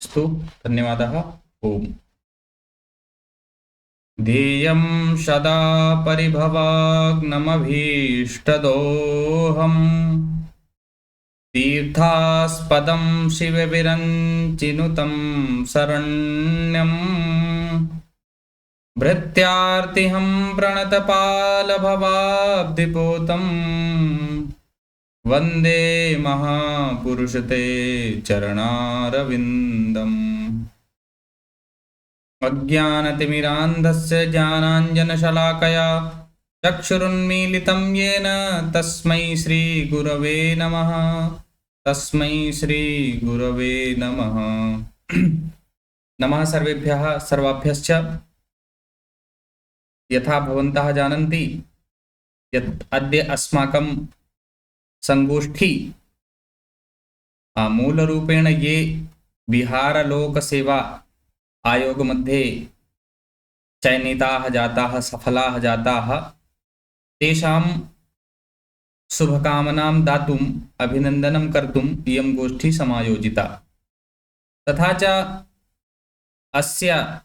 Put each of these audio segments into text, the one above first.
अस्तु, धन्यवादः। ओम्। ध्येयं सदा परिभवाग्नमभीष्टदोहम् तीर्थास्पदं शिवविरञ्चिनुतं शरण्यम् भृत्यार्तिहं प्रणतपालभवाब्धिपोतं वन्दे महापुरुषते चरणारविन्दम्। अज्ञानतिमिरान्धस्य ज्ञानाञ्जनशलाकया चक्षुरुन्मीलितं येन तस्मै श्रीगुरवे नमः। तस्मै श्रीगुरवे नमः। नमः सर्वेभ्यः सर्वाभ्यश्च। यथा भवन्तः जानन्ति यत् अद्य अस्माकं संगोष्ठी मूलरूपेण ये बिहारलोकसेवा आयोग मध्ये चयनिताः जाताः सफलाः जाताः तेषां शुभकामनां दातुम् अभिनन्दनं कर्तुम् इयं गोष्ठी समायोजिता। तथा च अस्य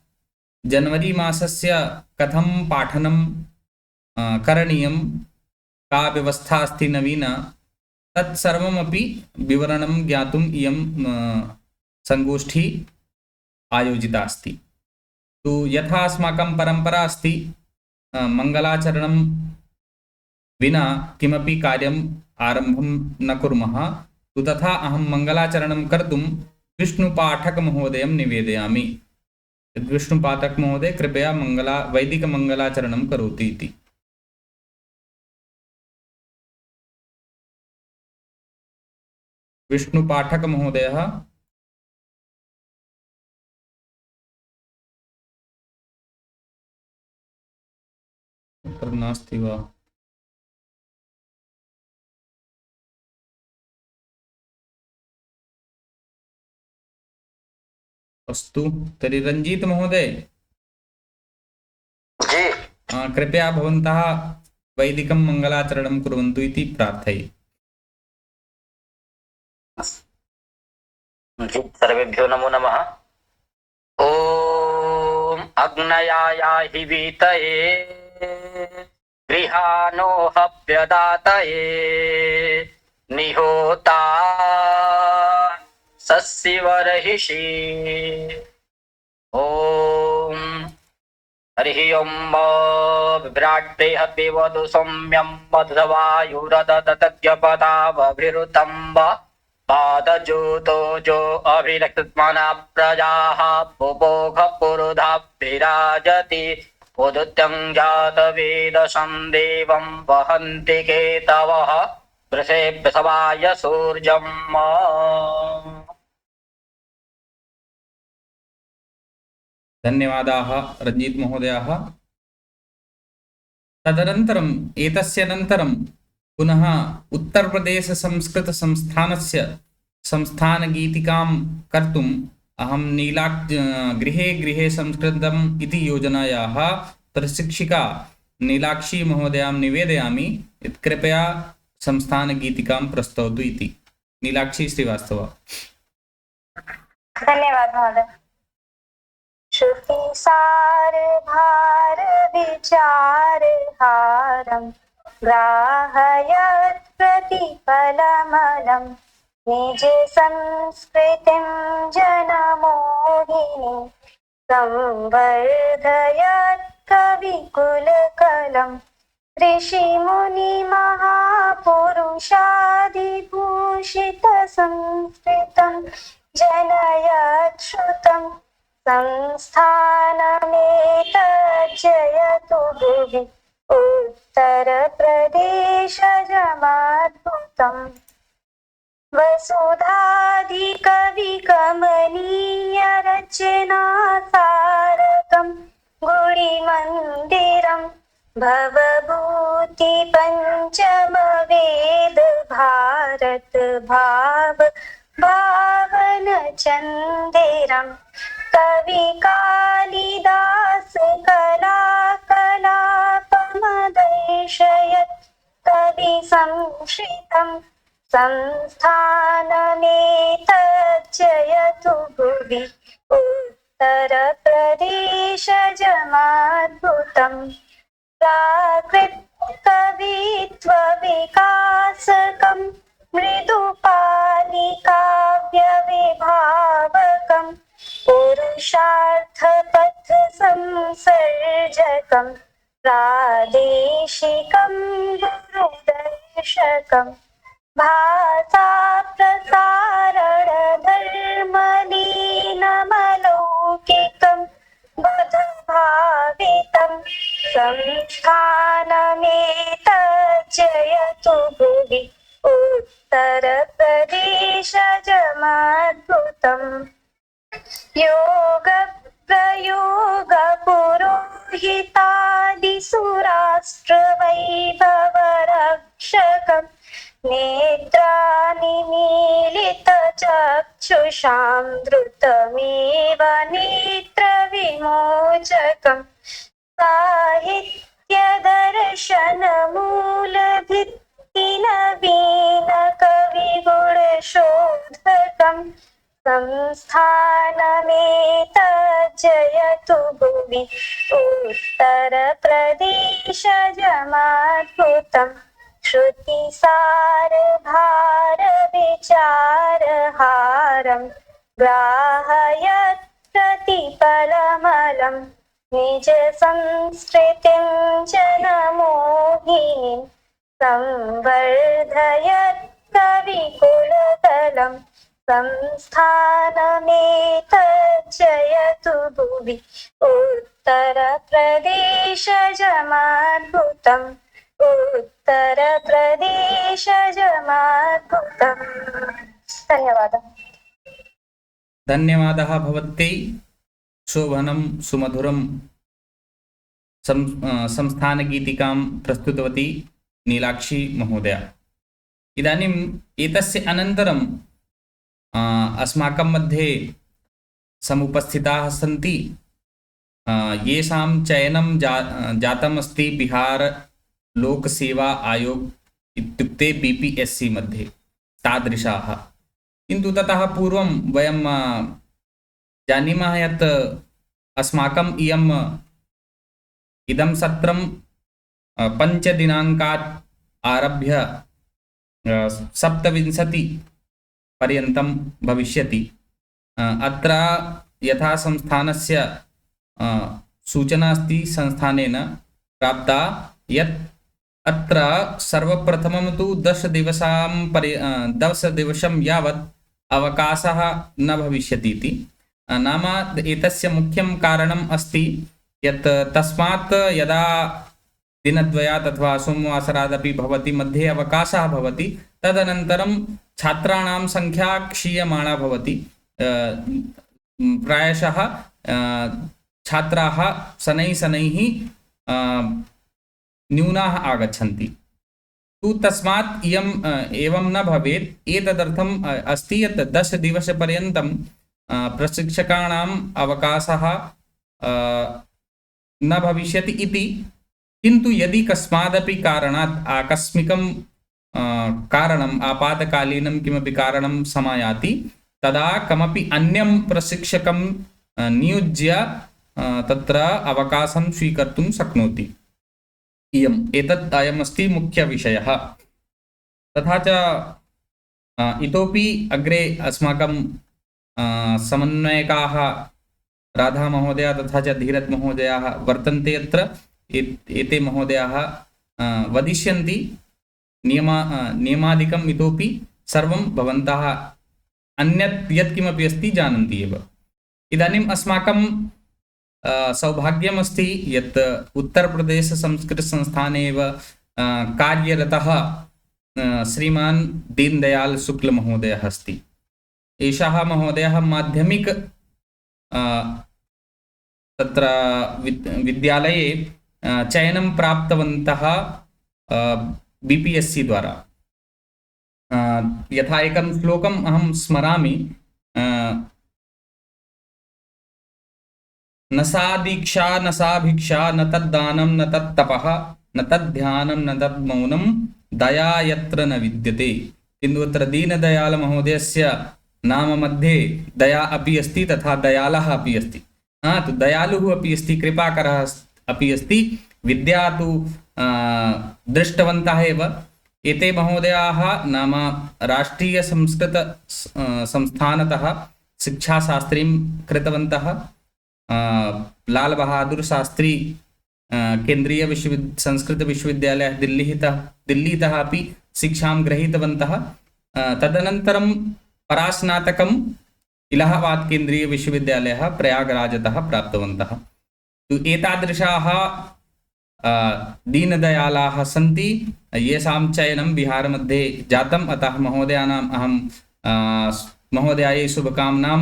जनवरी मासस्य कथं पाठनं करणीयं, का व्यवस्था अस्ति नवीना, तत्सर्वमपि विवरणं ज्ञातुम् इयं संगोष्ठी आयोजिता अस्ति। तो यथा अस्माकं परंपरा अस्ति मंगलाचरणं विना किमपि कार्यम् आरम्भं न कुर्मः, तो तथा अहं मंगलाचरणं कर्तुं विष्णुपाठक महोदयं निवेदयामि। विष्णुपाठक महोदय कृपया वैदिकमंगलाचरणं करोतु इति। विष्णुपाठक महोदयः नास्ति वा? अस्तु तर्हि रञ्जीत महोदय जी कृपया भवन्तः वैदिकं मङ्गलाचरणं कुर्वन्तु इति प्रार्थये। सर्वेभ्यो नमो नमः। ॐ अग्नयायाहि वीतये गृहाणो हव्यदातये निहोता सस्यवरहिषि। ॐ हरिः ओं विभ्राट्रे हव्यवधु सौम्यं मधुवायुरदतज्ञपदावभिरुतं पादजूतो जो अभिरक्तमना प्रजाः पुपोघ पुरुधा विराजति उदुत्यं जातवेदसं देवं वहन्ति केतवः वृषेभ्य सवाय सूर्यम्। धन्यवादाः रञ्जीत महोदयः। तदनन्तरम् एतस्य अनन्तरं पुनः उत्तरप्रदेश संस्कृत संस्थानस्य संस्थानगीतिकां कर्तुम् अहं गृहे गृहे संस्कृतम् इति योजनायाः प्रशिक्षिका नीलाक्षी महोदयां निवेदयामि यत् कृपया संस्थानगीतिकां प्रस्तौतु इति। नीलाक्षी श्रीवास्तव। धन्यवाद महोदय। श्रुति सार भार विचार हारं ग्राहयत् प्रतिफलमलं निज संस्कृतिं जनमोहिनी संवर्धयत् कविकुलकलं ऋषिमुनि महापुरुषादिभूषित संस्कृतं जनयत् श्रुतं संस्थानमेतज्जयतु भुवि उत्तरप्रदेशजमाद्भुतम् वसुधाधिकविकमनीयरचनासारकं गुडिमन्दिरं भवभूति पञ्चमवेद भारत भाव भावन चन्दिरं कवि कालिदास कला कलापमदर्शयत् कवि संश्रितं संस्थानमेतज्जयतु भुवि भुवि उत्तरप्रदेशजमाद्भुतम् प्राकृतकवित्वविकासकं मृदुपालिकाव्यविभावकं पुरुषार्थपथसंसर्जकं प्रादेशिकं गुरुदर्शकं भाषा प्रसारणधर्मलीनमलौकिकं बुधभावितं संस्थानमेतज्जयतु भुवि उत्तरप्रदेशजमाद्भुतम् योगप्रयोगपुरोहितादिसुराष्ट्रवैभवरक्षकं नेत्रानिमीलितचक्षुषां धृतमेव नेत्रविमोचकं साहित्यदर्शनमूलभित्तिनवीनकविगुणशोधकं संस्थानमेतज्जयतु भुवि उत्तरप्रदेशजमाद्भुतम् श्रुतिसारभारविचारहारं ग्राहयत्प्रतिपलमलं निजसंस्कृतिं जनमोहिनीं संवर्धयत्कविकुलतलं संस्थानमेतज्जयतु भुवि उत्तरप्रदेशजमाद्भुतम् उत्तरप्रदेशजमाद्भुतम्। धन्यवादः। धन्यवादः भवत्यै। शोभनं सुमधुरं संस्थानगीतिकां प्रस्तुतवती नीलाक्षी महोदया। इदानीम् एतस्य अनन्तरं अस्माकं मध्ये समुपस्थिताः सन्ति येषां चयनं जातमस्ति बिहार लोकसेवा आयोग इत्युक्ते BPSC मध्ये तादृशाः। किन्तु ततः पूर्वं वयं जानीमः यत् अस्माकम् इदं सत्रं 5 दिनाङ्कात् आरभ्य 27 पर्यन्तं भविष्यति। अत्र यथा संस्थानस्य सूचना अस्ति संस्थानेन प्राप्ता यत् अत्र सर्वप्रथमं तु 10 दिवसं यावत् अवकाशः न भविष्यति इति। नाम एतस्य मुख्यं कारणम् अस्ति यत् तस्मात् यदा दिनद्वयात् अथवा सोमवासरादपि भवति मध्ये अवकाशः भवति तदनन्तरं छात्राणां संख्या क्षीयमाणा भवति। प्रायशः छात्राः शनैः न्यूनाः आगच्छन्ति। तु तस्मात् एवं न भवेत्। एतदर्थम् अस्ति यत् 10 दिवसपर्यन्तं प्रशिक्षकाणाम् अवकाशः न भविष्यति इति। किन्तु यदि कस्मादपि कारणात् आकस्मिकं कारणम् आपातकालीनं किमपि कारणं समायाति तदा कमपि अन्यं प्रशिक्षकं नियुज्य तत्र अवकाशं स्वीकर्तुं शक्नोति। अयमस्ति मुख्यविषयः। तथा च इतोपि अग्रे अस्माकं समन्वयकाः राधा महोदया तथा च धीरज महोदयाः वर्तन्ते। अत्र एते महोदयाः वदिष्यन्ति नियमादिकम् इतोपि सर्वं भवन्तः अन्यत् यत्किमपि अस्ति जानन्ति एव। इदानीम् अस्माकं सौभाग्यमस्ति यत् उत्तरप्रदेश संस्कृतसंस्थाने एव कार्यरतः श्रीमान् दीनदयाल शुक्ल महोदयः अस्ति। एषः महोदयः माध्यमिक तत्र विद्यालये चयनं प्राप्तवन्तः BPSC द्वारा। यथा एकं श्लोकम् अहं स्मरामि, न सा दीक्षा न सा भिक्षा न तद्दानं न तत्तपः न तद्ध्यानं न तद्मौनं दया यत्र न विद्यते। किन्तु अत्र दीनदयाल महोदयस्य नाम मध्ये दया अपि अस्ति तथा दयालः अपि अस्ति। तो दयालुः अपि अस्ति, कृपाकरः अपि अस्ति। विद्या तु दृष्टवन्तः एव। एते महोदयाः नाम राष्ट्रीयसंस्कृत संस्थानतः शिक्षाशास्त्रीं कृतवन्तः। लाल बहादुर शास्त्री केन्द्रीय संस्कृत विश्वविद्यालयः दिल्लीतः अपि शिक्षां गृहीतवन्तः। तदनन्तरं परास्नातकम् इलाहाबाद केन्द्रीय विश्वविद्यालयः प्रयागराजतः प्राप्तवन्तः। तो एतादृशाः दीनदयालाः सन्ति, येषां चयनं बिहारमध्ये जातम्। अतः महोदयानाम् अहं महोदयायै शुभकामनां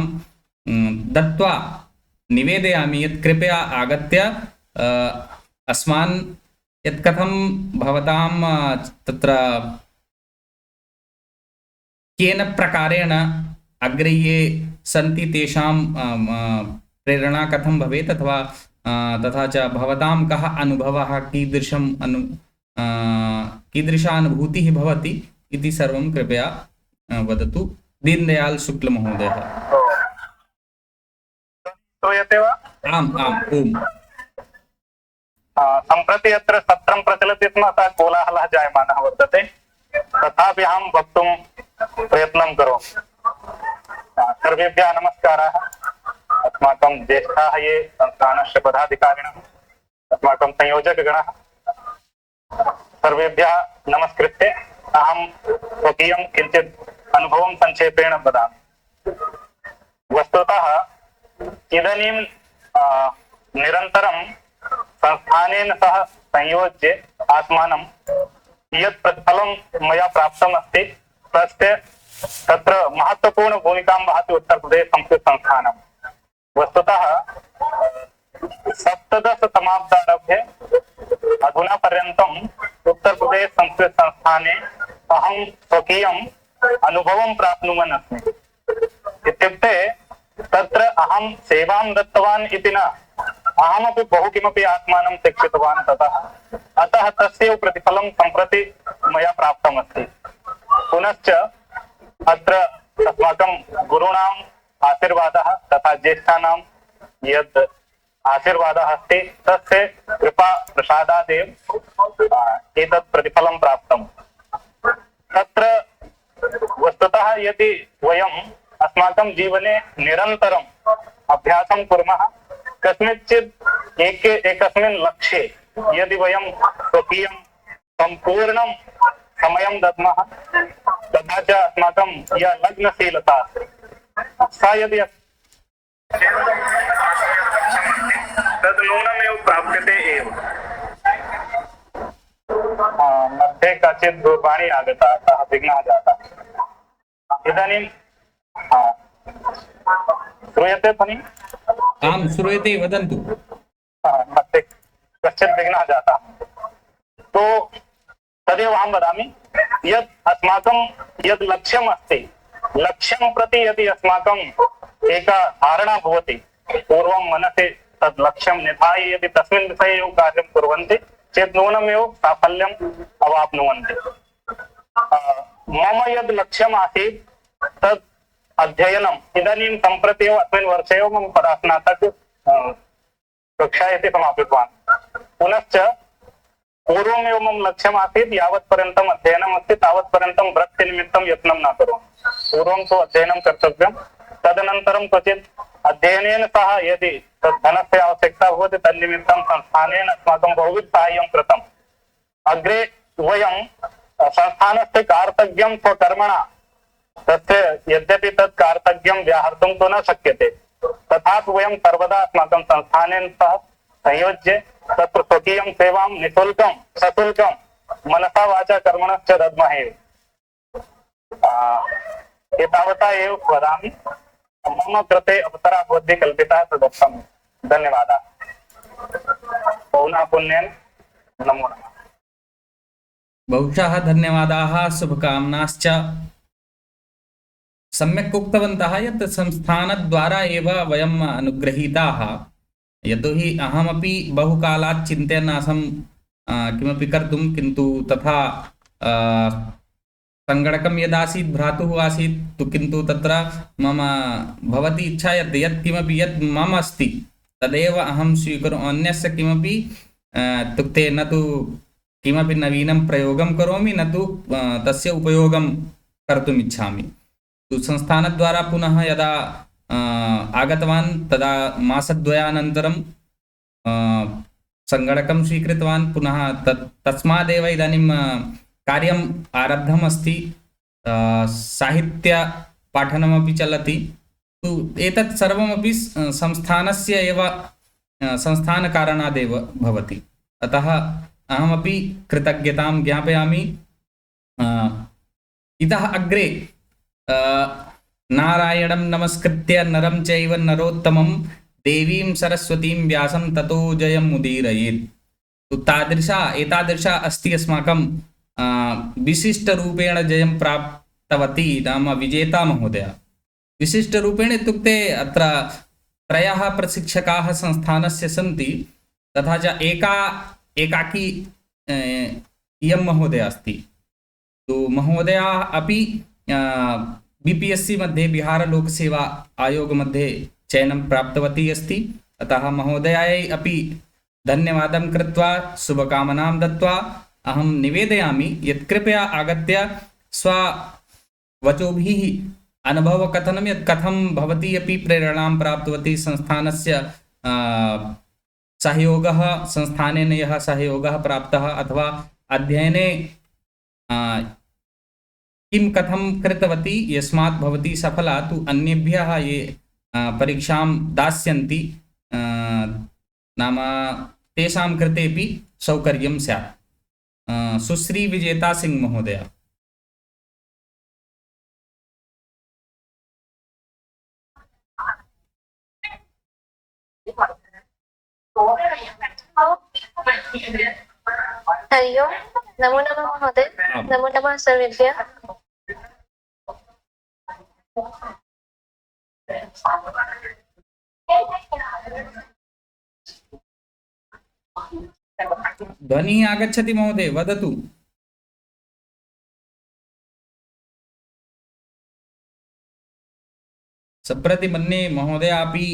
दत्त्वा निवेदयामि यत् कृपया आगत्य अस्मान् यत् कथं भवतां तत्र केन प्रकारेण अग्रे ये सन्ति तेषां प्रेरणा कथं भवेत्, अथवा तथा च भवतां कः अनुभवः, कीदृशा अनुभूतिः भवति इति सर्वं कृपया वदतु। दीनदयाल शुक्ल महोदयः। श्रूयते वा? आम् आम् ओम्। सम्प्रति अत्र सत्रं प्रचलति स्म, अतः कोलाहलः जायमानः वर्तते, तथापि अहं वक्तुं प्रयत्नं करोमि। सर्वेभ्यः नमस्काराः। अस्माकं ज्येष्ठाः ये संस्थानस्य पदाधिकारिणः, अस्माकं संयोजकगणः, सर्वेभ्यः नमस्कृत्य अहं स्वकीयं किञ्चित् अनुभवं संक्षेपेण वदामि। वस्तुतः इदानीं निरन्तरं संस्थानेन सह संयोज्य आत्मानं यत् प्रतिफलं मया प्राप्तम् अस्ति तत्र महत्वपूर्ण भूमिकां वहति उत्तर प्रदेश संस्कृत संस्थानं। वस्तुतः 17 समाब्दारभ्य अधुना पर्यन्तम् उत्तर प्रदेश संस्कृत संस्थाने अहं स्वकीयम् अनुभवं प्राप्नुवन् अस्मि। इत्युक्ते तत्र अहं सेवां दत्तवान् इति न, अहमपि बहु किमपि आत्मानं शिक्षितवान् ततः, अतः तस्य प्रतिफलं सम्प्रति मया प्राप्तमस्ति। पुनश्च अत्र अस्माकं गुरूणाम् आशीर्वादः तथा ज्येष्ठानां यद् आशीर्वादः अस्ति तस्य कृपा प्रसादादेव एतत् प्रतिफलं प्राप्तम्। तत्र वस्तुतः यदि वयम् अस्माकं जीवने निरन्तरम् अभ्यासं कुर्मः, कस्मिंश्चित् एकस्मिन् लक्ष्ये यदि वयं स्वकीयं सम्पूर्णं समयं दद्मः, तथा च अस्माकं या लग्नशीलता सा यदि तद् नूनमेव प्राप्यते एव। मध्ये काचित् दूरवाणी आगता, अतः विघ्नः जातः। इदानीं श्रूयते ध्वनिः? आं श्रूयते, वदन्तु। मध्ये कश्चित् विघ्नः जातः, तो तदेव अहं वदामि यत् अस्माकं यद् लक्ष्यम् अस्ति, लक्ष्यं प्रति यदि अस्माकम् एका धारणा भवति, पूर्वं मनसि तद् लक्ष्यं निधाय यदि तस्मिन् विषये एव कार्यं कुर्वन्ति चेत् नूनमेव साफल्यम् अवाप्नुवन्ति। मम यद् लक्ष्यम् आसीत् तत् अध्ययनम्, इदानीं सम्प्रति एव अस्मिन् वर्षे एव मम परास्नातक कक्षा इति समापितवान्। पुनश्च पूर्वमेव मम लक्ष्यम् आसीत् यावत् पर्यन्तम् अध्ययनम् अस्ति तावत् पर्यन्तं वृत्तिनिमित्तं यत्नं न करोमि। पूर्वं तु अध्ययनं कर्तव्यं, तदनन्तरं क्वचित् अध्ययनेन सह यदि तद् धनस्य आवश्यकता भवति तन्निमित्तं संस्थानेन अस्माकं बहुविध साहाय्यं कृतम्। अग्रे वयं संस्थानस्य कार्तज्ञं स्वकर्मणा, तस्य यद्यपि तत् कार्तज्ञं व्याहर्तुं तु न शक्यते, तथापि वयं सर्वदा अस्माकं संस्थानेन सह संयोज्य तत्र स्वकीयं सेवां निःशुल्कं सशुल्कं मनसा वाचा कर्मणश्च दद्मः एव। एतावता एव वदामि। मम कृते अवसरः भवद्भिः कल्पितः तदर्थं धन्यवादः। पुनः पुण्येन नमो नमः। बहुशः धन्यवादाः, शुभकामनाश्च। सम्यक् उक्तवन्तः यत् संस्थानद्वारा एव वयम् अनुगृहीताः। यतोहि अहमपि बहुकालात् चिन्तयन् आसम् किमपि कर्तुं, किन्तु तथा सङ्गणकं यदासीत् भ्रातुः आसीत् तु किन्तु तत्र मम भवती इच्छा यत् यत्किमपि यत् मम अस्ति तदेव अहं स्वीकरोमि, अन्यस्य किमपि इत्युक्ते न तु किमपि नवीनं प्रयोगं करोमि, न तु तस्य उपयोगं कर्तुम् इच्छामि। तु संस्थानद्वारा पुनः यदा आगतवान् तदा मासद्वयानन्तरं सङ्गणकं स्वीकृतवान्, पुनः तस्मादेव इदानीं कार्यम् आरब्धम् अस्ति, साहित्यपाठनमपि चलति। तु एतत् सर्वमपि संस्थानस्य एव संस्थानकारणादेव भवति, अतः अहमपि कृतज्ञतां ज्ञापयामि। इतः अग्रे नारायणं नमस्कृत्य नरं चैव नरोत्तमं देवीं सरस्वतीं व्यासं ततो जयमुदीरयेत्। तो एतादृशा अस्ति अस्माकं विशिष्टरूपेण जयं प्राप्तवती नाम विजेता महोदया। विशिष्टरूपेण इत्युक्ते अत्र त्रयः प्रशिक्षकाः संस्थानस्य सन्ति, तथा च एकाकी इयं महोदया अस्ति। तो महोदया अपि BPSC मध्ये बिहारलोकसेवा आयोग मध्ये चयनं प्राप्तवती अस्ति, अतः महोदयायै अपि धन्यवादं कृत्वा शुभकामनां दत्वा अहं निवेदयामि यत् कृपया आगत्य स्ववचोभिः अनुभवकथनं यत् कथं भवती अपि प्रेरणां प्राप्तवती, संस्थानस्य सहयोगः, संस्थानेन यः सहयोगः प्राप्तः अथवा अध्ययने किं कथं कृतवती, यस्मात् भवती सफला, तु अन्येभ्यः ये परीक्षां दास्यन्ति नाम तेषां कृतेपि सौकर्यं स्यात्। सुश्री विजेता सिंह महोदया। हरि ओम्, नमो नमः महोदय। नमो नमः सर्वेभ्यः। ध्वनिः आगच्छति महोदय, वदतु। सम्प्रति मन्ये महोदयापि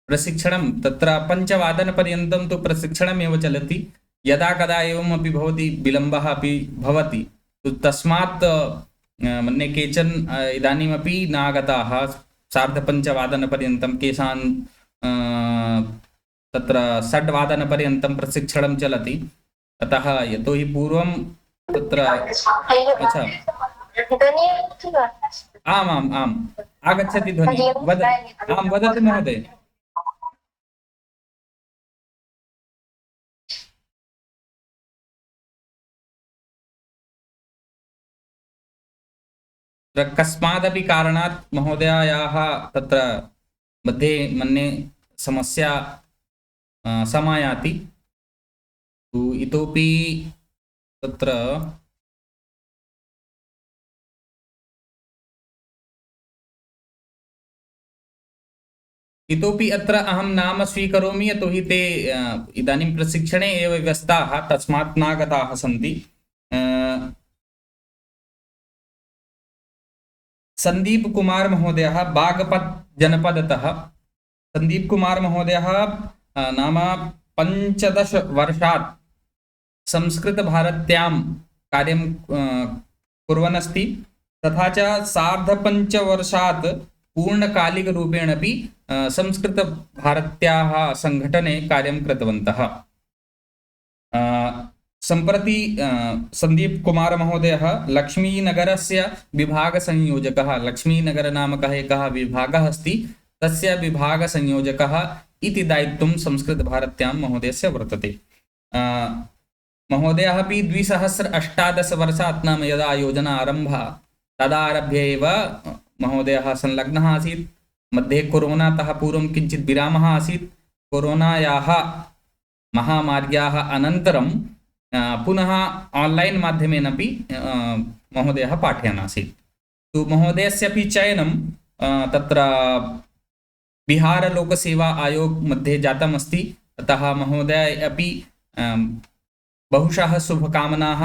प्रशिक्षणं तत्र 5 वादनपर्यन्तं तु प्रशिक्षणमेव चलति, यदा कदा एवमपि भवति, विलम्बः अपि भवति, तस्मात् मन्ये केचन इदानीमपि नागताः 5:30 वादनपर्यन्तं, केषान् तत्र 6 वादनपर्यन्तं प्रशिक्षणं चलति, अतः यतोहि पूर्वं तत्र अच्छा आम् आगच्छति ध्वनिः, वदतु महोदय। कस्मादपि कारणात् महोदयायाः तत्र मध्ये मन्ये समस्या समायाति, इतोपि तत्र इतोपि अत्र अहं नाम स्वीकरोमि, यतोहि ते इदानीं प्रशिक्षणे एव व्यस्ताः, तस्मात् नागताः सन्ति। संदीप कुमार महोदयः बागपत् जनपदतः। संदीप कुमार महोदयः नाम 15 वर्षात् संस्कृतभारत्यां कार्यं कुर्वन् अस्ति, तथा च 5.5 वर्षात् पूर्णकालिकरूपेण अपि संस्कृतभारत्याः संघटने कार्यं कृतवन्तः। सम्प्रति संदीप कुमार महोदयः लक्ष्मीनगरस्य विभागसंयोजकः, लक्ष्मीनगर नामकः एकः विभागः अस्ति, तस्य विभागसंयोजकः इति दायित्वं संस्कृतभारत्यां महोदयस्य वर्तते। महोदयः अपि 2018 वर्षात् नाम यदा योजना आरम्भा तदा आरभ्य एव महोदयः संलग्नः आसीत्। मध्ये कोरोनातः पूर्वं किञ्चित् विरामः आसीत्, कोरोनायाः महामार्याः अनन्तरं पुनः ऑनलाइन माध्यमेन अपि महोदयः पाठयन् आसीत्। तु महोदयस्यापि चयनं तत्र बिहार लोकसेवा आयोग मध्ये जातम् अस्ति, अतः महोदय अपि बहुशः शुभकामनाः।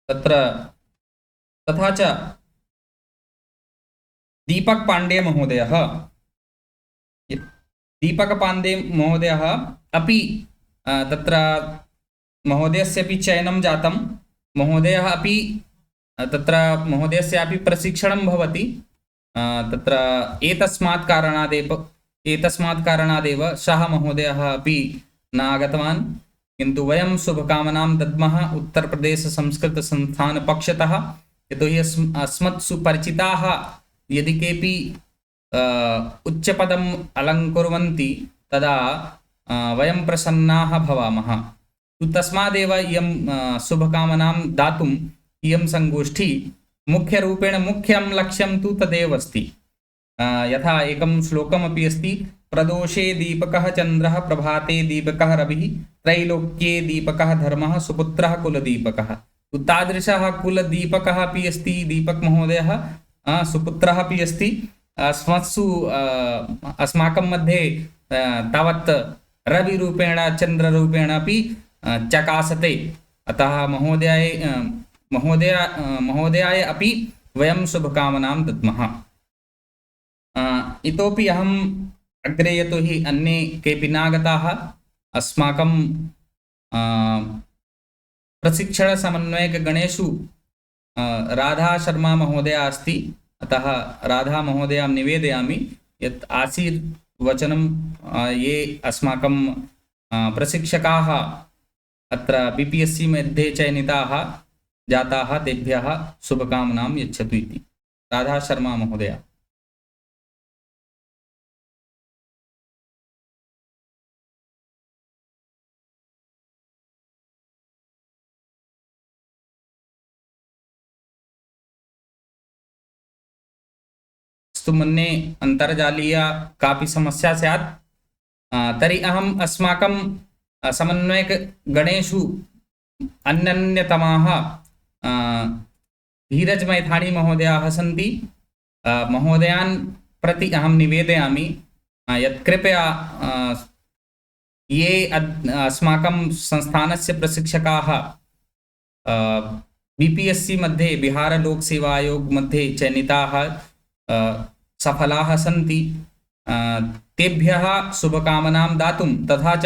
तत्र तथा च दीपक पांडे महोदयः अपि तत्र महोदयस्यापि चयनं जातं। महोदयः अपि तत्र महोदयस्यापि प्रशिक्षणं भवति। तत्र एतस्मात् कारणादेव सः महोदयः अपि न आगतवान्। किन्तु वयं शुभकामनां दद्मः उत्तरप्रदेशसंस्कृतसंस्थानपक्षतः, यतोहि अस्मत् सुपरिचिताः यदि केऽपि उच्चपदम् अलङ्कुर्वन्ति तदा वयं प्रसन्नाः भवामः। तस्मादेव इयं शुभकामनां दातुम् इयं संगोष्ठी मुख्यरूपेण मुख्यं लक्ष्यं तु तदेव अस्ति। यथा एकं श्लोकमपि अस्ति, प्रदोषे दीपकः चन्द्रः, प्रभाते दीपकः रविः, त्रैलोक्ये दीपकः धर्मः, सुपुत्रः कुलदीपकः। तादृशः कुलदीपकः अपि अस्ति दीपकमहोदयः, सुपुत्रः अपि अस्ति। अस्माकं मध्ये तावत् रविरूपेण चन्द्ररूपेण अपि चकासते। अतः महोदयाय अपि वयं शुभकामनां दद्मः। इतोपि अहम् अग्रे, यतोहि अन्ये केऽपि नागताः, अस्माकं प्रशिक्षणसमन्वयकगणेषु राधा शर्मा महोदया अस्ति। अतः राधा महोदयां निवेदयामि यत् आशीर्वचनं ये अस्माकं प्रशिक्षकाः अत्र BPSC मध्ये चयनिताः जाताः तेभ्यः शुभकामनां यच्छतु इति। राधा शर्मा महोदया। मन्ये अन्तर्जालीय कापि समस्या स्यात् तर्हि अहम् अस्माकं समन्वयकगणेषु अन्यतमाः धीरज मैथाणी महोदयाः सन्ति। महोदयान् प्रति अहं निवेदयामि यत् कृपया ये अस्माकं संस्थानस्य प्रशिक्षकाः BPSC मध्ये, बिहार लोक सेवा आयोग मध्ये चयनिताः सफलाः सन्ति, तेभ्यः शुभकामनां दातुं, तथा च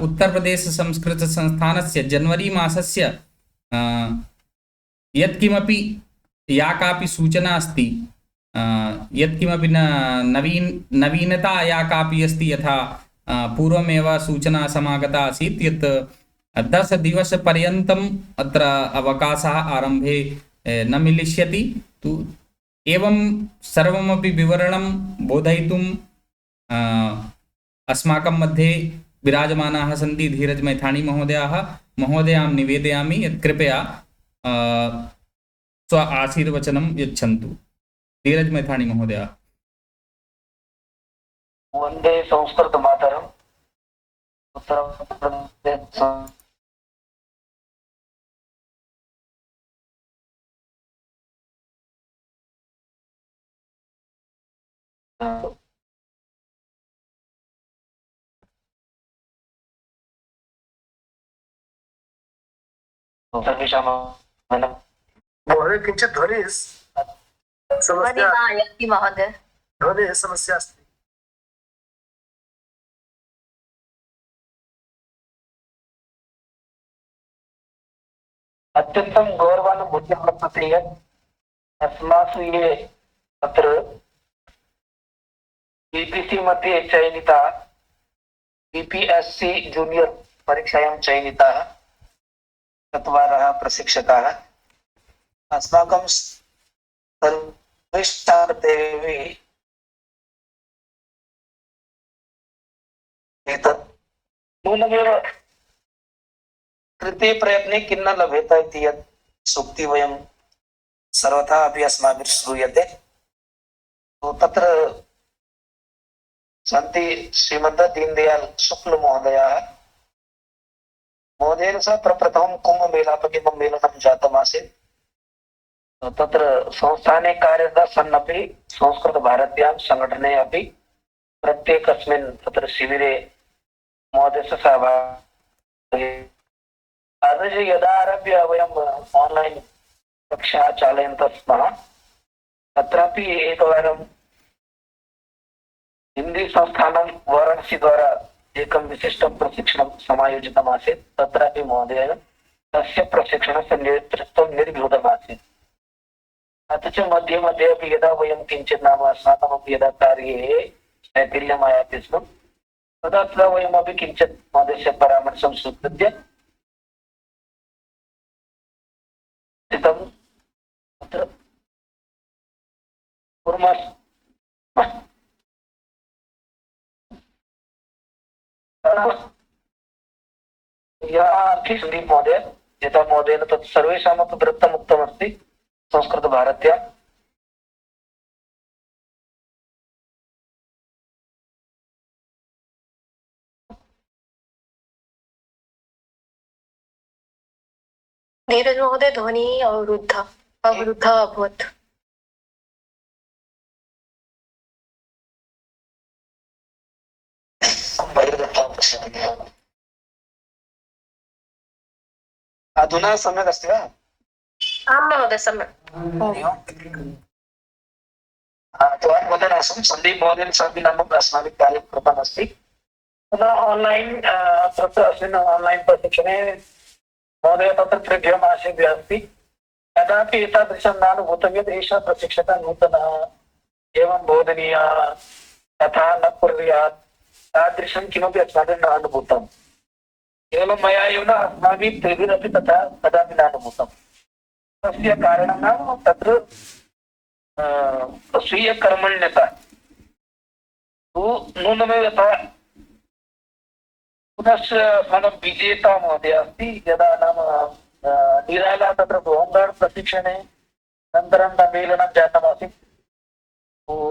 उत्तरप्रदेशसंस्कृतसंस्थानस्य जनवरी मासस्य यत्किमपि या कापि सूचना अस्ति, यत्किमपि नवीनता या कापि अस्ति, यथा पूर्वमेव सूचना समागता आसीत् यत् 10 दिवसपर्यन्तम् अत्र अवकाशः आरम्भे न मिलिष्यति। तु एवं सर्वमपि विवरणं बोधयितुं अस्माकं मध्ये विराजमानाः सन्ति धीरज मैथाणी महोदयाः। महोदयां निवेदयामि यत् कृपया स्व आशीर्वचनं यच्छन्तु। धीरज मैथाणी महोदय। वंदे संस्कृत मातरम। उत्तर प्रदेश महोदय किञ्चित् ध्वनिः समस्या आयाति महोदय। ध्वनिः समस्या अस्ति। अत्यन्तं गौरवानुभूतिः वर्तते यत् अस्मासु ये अत्र BPC मध्ये चयनिता BPSC जूनियर परीक्षायां चयनिताः 4 प्रशिक्षकाः अस्माकं सर्वेषामपि एतत् नूनमेव कृते प्रयत्ने किं न लभ्येत इति यत् सूक्ति वयं सर्वथा अपि अस्माभिः श्रूयते। तो तत्र सन्ति श्रीमद् दीनदयाल शुक्ल महोदयेन सह प्रप्रथमं कुम्भमेलापतिमं मेलनं जातमासीत्। तत्र संस्थाने कार्यरतः सन्नपि संस्कृतभारत्यां संघटने अपि प्रत्येकस्मिन् तत्र शिबिरे महोदयस्य सहभागः तादृश यदा आरभ्य वयम् आन्लैन् कक्षा चालयन्तः स्मः तत्रापि एकवारं हिंदी संस्थानं वाराणसी द्वारा एकं विशिष्टं प्रशिक्षणं समायोजितमासीत् तत्रापि महोदयेन तस्य प्रशिक्षणस्य नेतृत्वं निर्वृतमासीत्। अथ च मध्ये मध्ये अपि यदा वयं किञ्चित् नाम अस्माकमपि यदा कार्ये शैथिल्यम् आयाति स्म तदा तदा वयमपि किञ्चित् महोदयस्य परामर्शं स्वीकृत्य स्थितं तत्र कुर्मः। संदीप महोदय यथा महोदयेन तत् सर्वेषामपि वृत्तम् उक्तमस्ति संस्कृतभारत्यां। नीरज महोदय ध्वनि अवरुद्ध अभवत्। अधुना सम्यक् अस्ति वा? आं महोदय सम्यक्। भवान् वदन् आसम् सन्दीप महोदयेन सह नाम अस्माभिः कार्यं कृतमस्ति। पुनः आन्लैन् तत्र अस्मिन् आन्लैन् प्रशिक्षणे महोदय तत्र 3 मासेभ्यः अस्ति। कदापि एतादृशं नानुभूतं यत् एषः प्रशिक्षकः नूतनः एवं बोधनीयः तथा न कुर्यात् तादृशं किमपि अस्माभिः न अनुभूतम्। केवलं मया एव न अस्माभिः तैभिरपि तथा कदापि न अनुभूतम्। तस्य कारणं नाम तत्र स्वीयकर्मण्यता तु नूनमेव यथा पुनश्च अस्माकं विजेता महोदय अस्ति यदा नाम निराला तत्र होम्गार्ड् प्रशिक्षणे अनन्तरं मेलनं जातमासीत्।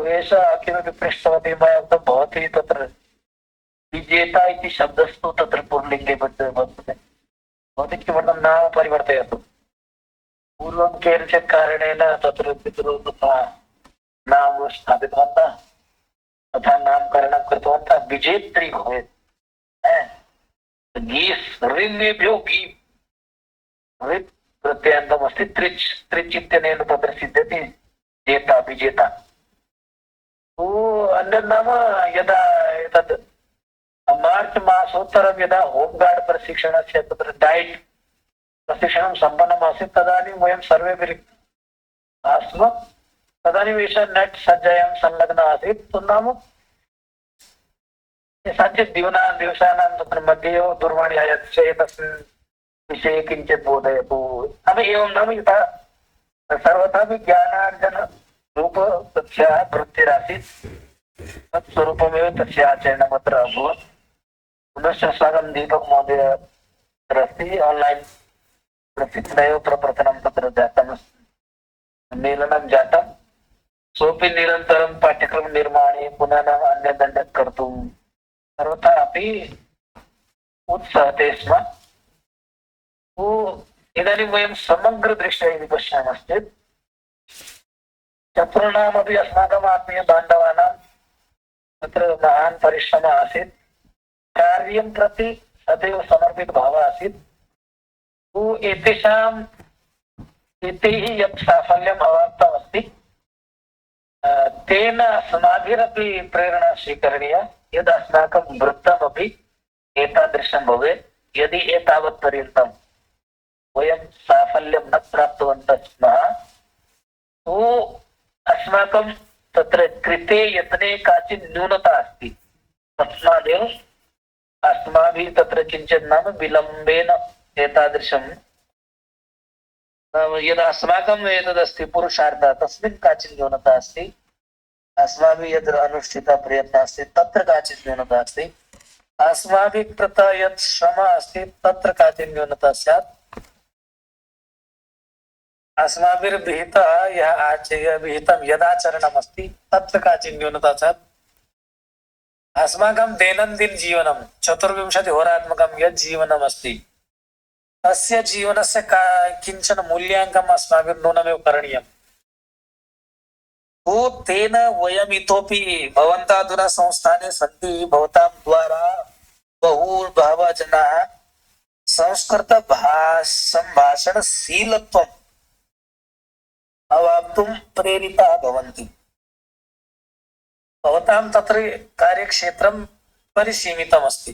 एषः किमपि पृष्टवती मया उक्तं भवती तत्र विजेता इति शब्दस्तु तत्र पुल्लिङ्गे वर्तते भवती किमर्थं नाम परिवर्तयतु। पूर्वं केनचित् कारणेन तत्र पितरौ तथा नाम स्थापितवन्तः तथा नामकरणं कृतवन्तः विजेत्री भवेत्। गीस् ऋङ्भ्यो गी ऋत् प्रत्ययान्तमस्ति त्रिच् इत्यनेन तत्र सिद्ध्यति जेता विजेता। अन्यत् नाम यदा एतत् मार्च् मासोत्तरं यदा होम्गार्ड् प्रशिक्षणस्य तत्र डैट् प्रशिक्षणं सम्पन्नमासीत् तदानीं वयं सर्वे आस्म। तदानीम् एषः नेट् सज्जायां संलग्नः आसीत्। नाम साचित् दिवसानां तत्र मध्ये एव दूरवाणी आयाति चेत् तस्मिन् विषये किञ्चित् बोधयतु। नाम एवं नाम यथा सर्वथापि ज्ञानार्जनरूप तस्याः वृत्तिरासीत् तत्स्वरूपमेव तस्य आचरणम् अत्र अभवत्। पुनश्च अस्माकं दीपक महोदय अस्ति आन्लैन् प्रशिक्षणेव प्रप्रथमं तत्र जातमस्ति मेलनं जातं। सोऽपि निरन्तरं पाठ्यक्रमनिर्माणे पुनः नाम अन्यदन्यत् कर्तुं सर्वथा अपि उत्साहते स्म। इदानीं वयं समग्रदृष्ट्या यदि पश्यामश्चेत् चतुर्णामपि अस्माकम् आत्मीयबान्धवानां तत्र महान् परिश्रमः आसीत्। कार्यं प्रति सदैव समर्पितभावः आसीत्। एतेषाम् एतैः यत् साफल्यम् अवाप्तमस्ति तेन अस्माभिरपि प्रेरणा स्वीकरणीया यद् अस्माकं वृत्तमपि एतादृशं भवेत्। यदि एतावत्पर्यन्तं वयं साफल्यं न प्राप्तवन्तः स्मः तो अस्माकं तत्र कृते यत्ने काचित् न्यूनता अस्ति। तस्मादेव अस्माभिः तत्र किञ्चित् नाम विलम्बेन एतादृशं यदा अस्माकम् एतदस्ति पुरुषार्थः तस्मिन् काचित् न्यूनता अस्ति। अस्माभिः यद् अनुष्ठितः प्रयत्नः अस्ति तत्र काचित् न्यूनता अस्ति। अस्माभिः कृतः यत् श्रमः अस्ति तत्र काचित् न्यूनता स्यात्। अस्माभिर्विहितः यः विहितं यदाचरणम् अस्ति तत्र काचित् न्यूनता स्यात्। अस्माकं दैनन्दिन जीवनं 24 होरात्मकं यत् जीवनम् अस्ति तस्य जीवनस्य किञ्चन मूल्याङ्कम् अस्माभिः नूनमेव करणीयम्। तेन वयम् इतोपि भवन्तः अधुना संस्थाने सन्ति। भवतां द्वारा बहवः जनाः संस्कृत संभाषणशीलत्वम् अवाप्तुं प्रेरिताः भवन्ति। भवतां तत्र कार्यक्षेत्रं परिसीमितमस्ति,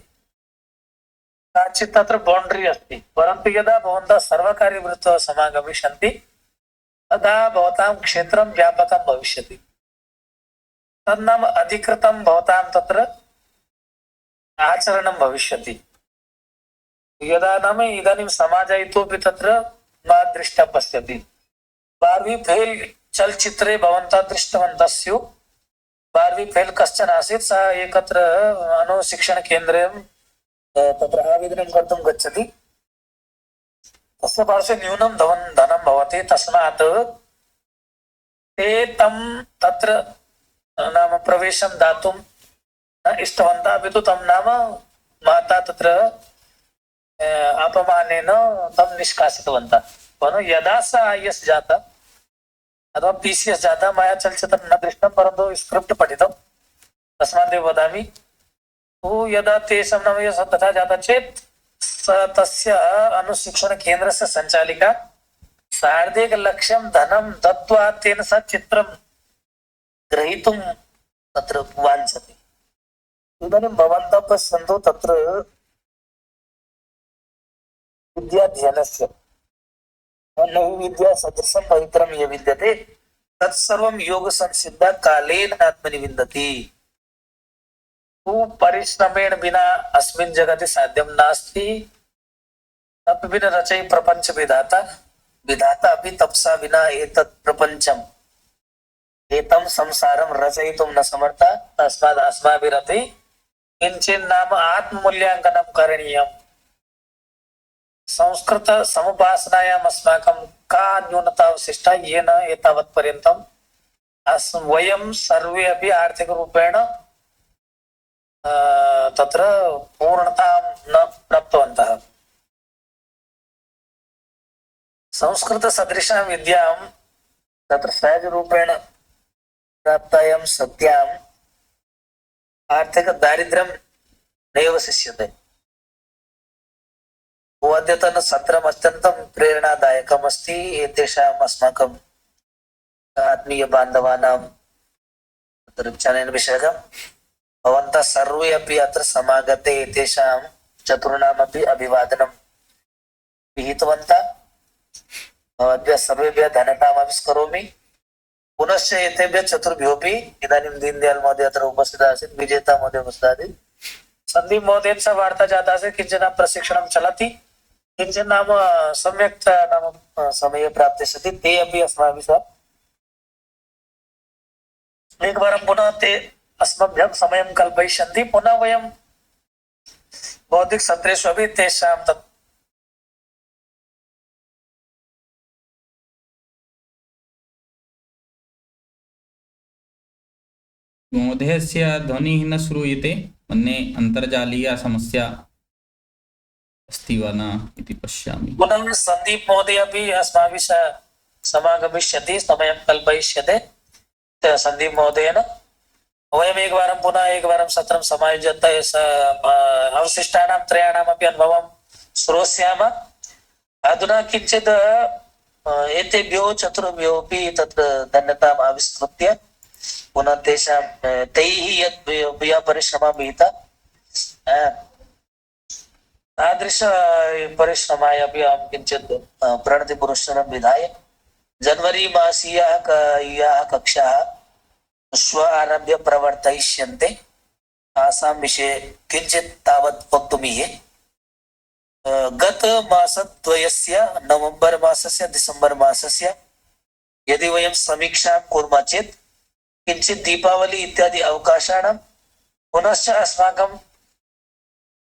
काचित् तत्र बाउण्ड्री अस्ति, परन्तु यदा भवन्तः सर्वकार्यवृत्तौ समागमिष्यन्ति तदा भवतां क्षेत्रं व्यापकं भविष्यति। तन्नाम अधिकृतं भवतां तत्र आचरणं भविष्यति। यदा नाम इदानीं समाजे इतोपि तत्र न दृष्टा पश्यति। बार्बी फेल् चलचित्रे भवन्तः दृष्टवन्तः स्युः। बार्बी फेल् कश्चन आसीत्, सः एकत्र अनुशिक्षणकेन्द्रे तत्र आवेदनं कर्तुं गच्छति। तस्य पार्श्वे न्यूनं धनं भवति, तस्मात् ते तं तत्र नाम प्रवेशं दातुं न इष्टवन्तः, अपि तु तं नाम माता तत्र अपमानेन तं निष्कासितवन्तः। परन्तु यदा सः IAS जाता अथवा PCS जाता, मया चलचित्रं न दृष्टं परन्तु स्क्रिप्ट् पठितं, तस्मादेव वदामि। तो यदा तेषां नाम तथा जाता चेत् तस्य अनुशिक्षणकेन्द्रस्य सञ्चालिका 1.5 लक्षं धनं दत्त्वा तेन सह चित्रं ग्रहीतुं तत्र वाञ्छति। इदानीं भवन्तः पश्यन्तु, तत्र विद्याध्ययनस्य नैविद्या सदृशं पवित्रं ये विद्यते तत्सर्वं योगसंसिद्धा कालेन आत्मनि विन्दति। परिश्रमेण विना अस्मिन् जगति साध्यं नास्ति। तप विना रचयि प्रपंच विधाता, विधाता अपि तपसा विना एतत् प्रपंचम् एतं संसारं रचयितुं न समर्था। तस्मात् अस्माभिरपि किञ्चित् नाम आत्ममूल्यांकनं करणीयम्। संस्कृत समुपासनायाम् अस्माकं का न्यूनता अवशिष्टा, येन एतावत्पर्यन्तं वयं सर्वे अपि आर्थिकरूपेण तत्र पूर्णतां न प्राप्तवन्तः। संस्कृत सदृशां विद्यां तत्र सहजरूपेण प्राप्तायां सत्याम् आर्थिक दारिद्र्यं नैव शिष्यते। अद्यतन सत्रम् अत्यन्तं प्रेरणादायकम् अस्ति। एतेषाम् अस्माकम् आत्मीय बान्धवानां तत्र चयन विषयकं भवन्तः सर्वे अपि अत्र समागते एतेषां चतुर्णामपि अभिवादनं विहितवन्तः। भवद्भ्यः सर्वेभ्यः धन्यतामपि करोमि। पुनश्च एतेभ्यः चतुर्भ्योऽपि इदानीं दीनदयाल महोदय अत्र उपस्थितः आसीत्, विजेता महोदय उपस्थितः आसीत्, सन्दीप महोदयेन सह वार्ता जाता आसीत्। किञ्चित् प्रशिक्षणं चलति, किञ्चित् नाम सम्यक् नाम समये प्राप्ते सति ते अपि अस्माभिः सह एकवारं पुनः ते अस्मभ्यं समयं कल्पयिष्यन्ति। पुनः वयं बौद्धिकसत्रेषु अपि तेषां तत् महोदयस्य ध्वनिः न श्रूयते। मन्ये अन्तर्जालीया समस्या अस्ति वा न इति पश्यामि। पुनः सन्दीप महोदय अपि अस्माभिः सह समागमिष्यति, समयं कल्पयिष्यते सन्दीप महोदयेन। वयम् एकवारं सत्रं समायोज्य अवशिष्टानां त्रयाणामपि अनुभवं श्रोष्यामः। अधुना किञ्चित् एतेभ्यो चतुर्भ्योऽपि तत्र धन्यताम् आविष्कृत्य पुनः तेषां तैः यत् परिश्रमः विहितः तादृश परिश्रमाय अपि अहं किञ्चित् प्रणतिपुरस्सरं विधाय जनवरी मासीयाः कक्षाः श्व आरभ्य प्रवर्तयिष्यन्ते। तासां विषये किञ्चित् तावत् वक्तुमीहे। गत मासद्वयस्य नवम्बर् मासस्य डिसेम्बर् मासस्य यदि वयं समीक्षां कुर्मः चेत् किञ्चित् दीपावली इत्यादि अवकाशानां पुनश्च अस्माकं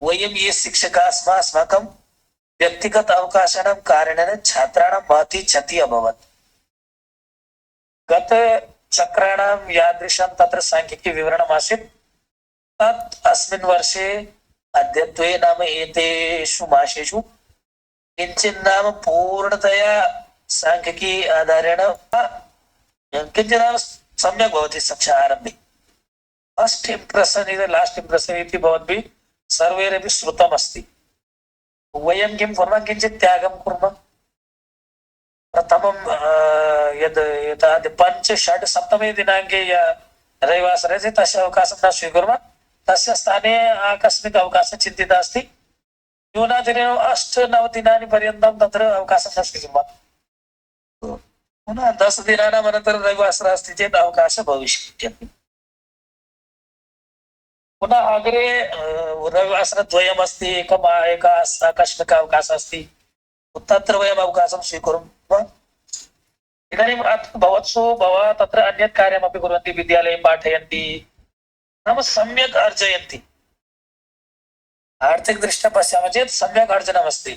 वयं ये शिक्षकाः स्मः अस्माकं व्यक्तिगत अवकाशानां कारणेन छात्राणां महती क्षतिः अभवत्। गत चक्राणां यादृशं तत्र सांख्यिकी विवरणम् आसीत् तत् अस्मिन् वर्षे अद्यत्वे नाम एतेषु मासेषु किञ्चित् नाम पूर्णतया सांख्यिकी आधारेण किञ्चित् नाम सम्यक् भवति कक्षा आरम्भे। फस्ट् इम्प्रेशन् इति लास्ट् इम्प्रेशन् इति भवद्भिः सर्वैरपि श्रुतमस्ति। वयं किं कुर्मः किञ्चित् त्यागं कुर्मः प्रथमं यद् एतद् 5, 6, 7 दिनाङ्के रविवासरे अस्ति तस्य अवकाशं न स्वीकुर्मः तस्य स्थाने आकस्मिक अवकाशः चिन्तितः अस्ति न्यूनातिन्यूनम् 8, 9 दिनानि पर्यन्तं तत्र अवकाशं न स्वीकुर्मः पुनः 10 दिनानाम् अनन्तरं रविवासरः अस्ति चेत् अवकाशः भविष्यति पुनः अग्रे रविवासरद्वयमस्ति एकः आकस्मिक अवकाशः अस्ति तत्र वयम् अवकाशं स्वीकुर्मः इदानीम् भवत्सु भवान् तत्र अन्यत् कार्यमपि कुर्वन्ति विद्यालयं पाठयन्ति नाम सम्यक् अर्जयन्ति आर्थिकदृष्ट्या पश्यामः चेत् सम्यक् अर्जनमस्ति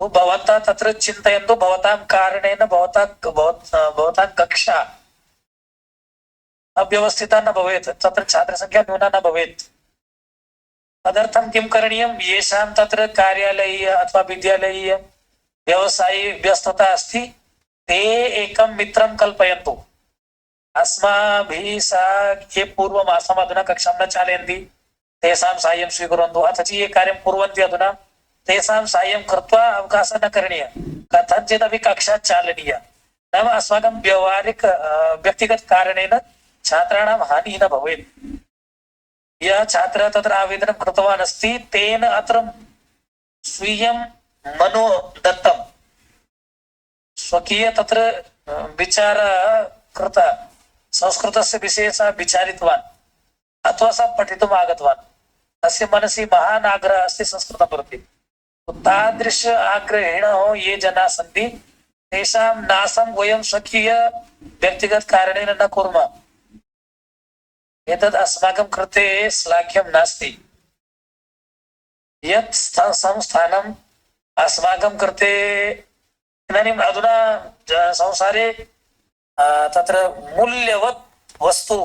भवन्तः तत्र चिन्तयन्तु भवतां कारणेन भवतां कक्षा अव्यवस्थिता न भवेत् तत्र छात्रसंख्या न्यूना न भवेत् तदर्थं किं करणीयं येषां तत्र कार्यालयीय अथवा विद्यालयीय व्यवसायी व्यस्तता अस्ति ते एकं मित्रं कल्पयन्तु अस्माभिः सह ये पूर्वम् आसम् अधुना कक्षां न चालयन्ति तेषां साहाय्यं स्वीकुर्वन्तु अथ ये कार्यं कुर्वन्ति अधुना तेषां साहाय्यं कृत्वा अवकाशः न करणीयः कथञ्चिदपि कक्षा चालनीया नाम अस्माकं व्यवहारिक व्यक्तिगत कारणेन छात्राणां हानिः न भवेत् यः छात्रः तत्र आवेदनं कृतवान् अस्ति तेन अत्र स्वीयं मनो दत्तं स्वकीय तत्र विचारः कृतः संस्कृतस्य विषये सः विचारितवान् अथवा सः पठितुम् आगतवान् तस्य मनसि महान् आग्रहः अस्ति संस्कृतं प्रति तादृश आग्रहेण ये जनाः सन्ति तेषां नाशं वयं स्वकीय व्यक्तिगत कारणेन न कुर्मः एतद् अस्माकं कृते श्लाघ्यं नास्ति यत् संस्थानम् अस्माकं कृते इदानीम् अधुना संसारे तत्र मूल्यवत् वस्तु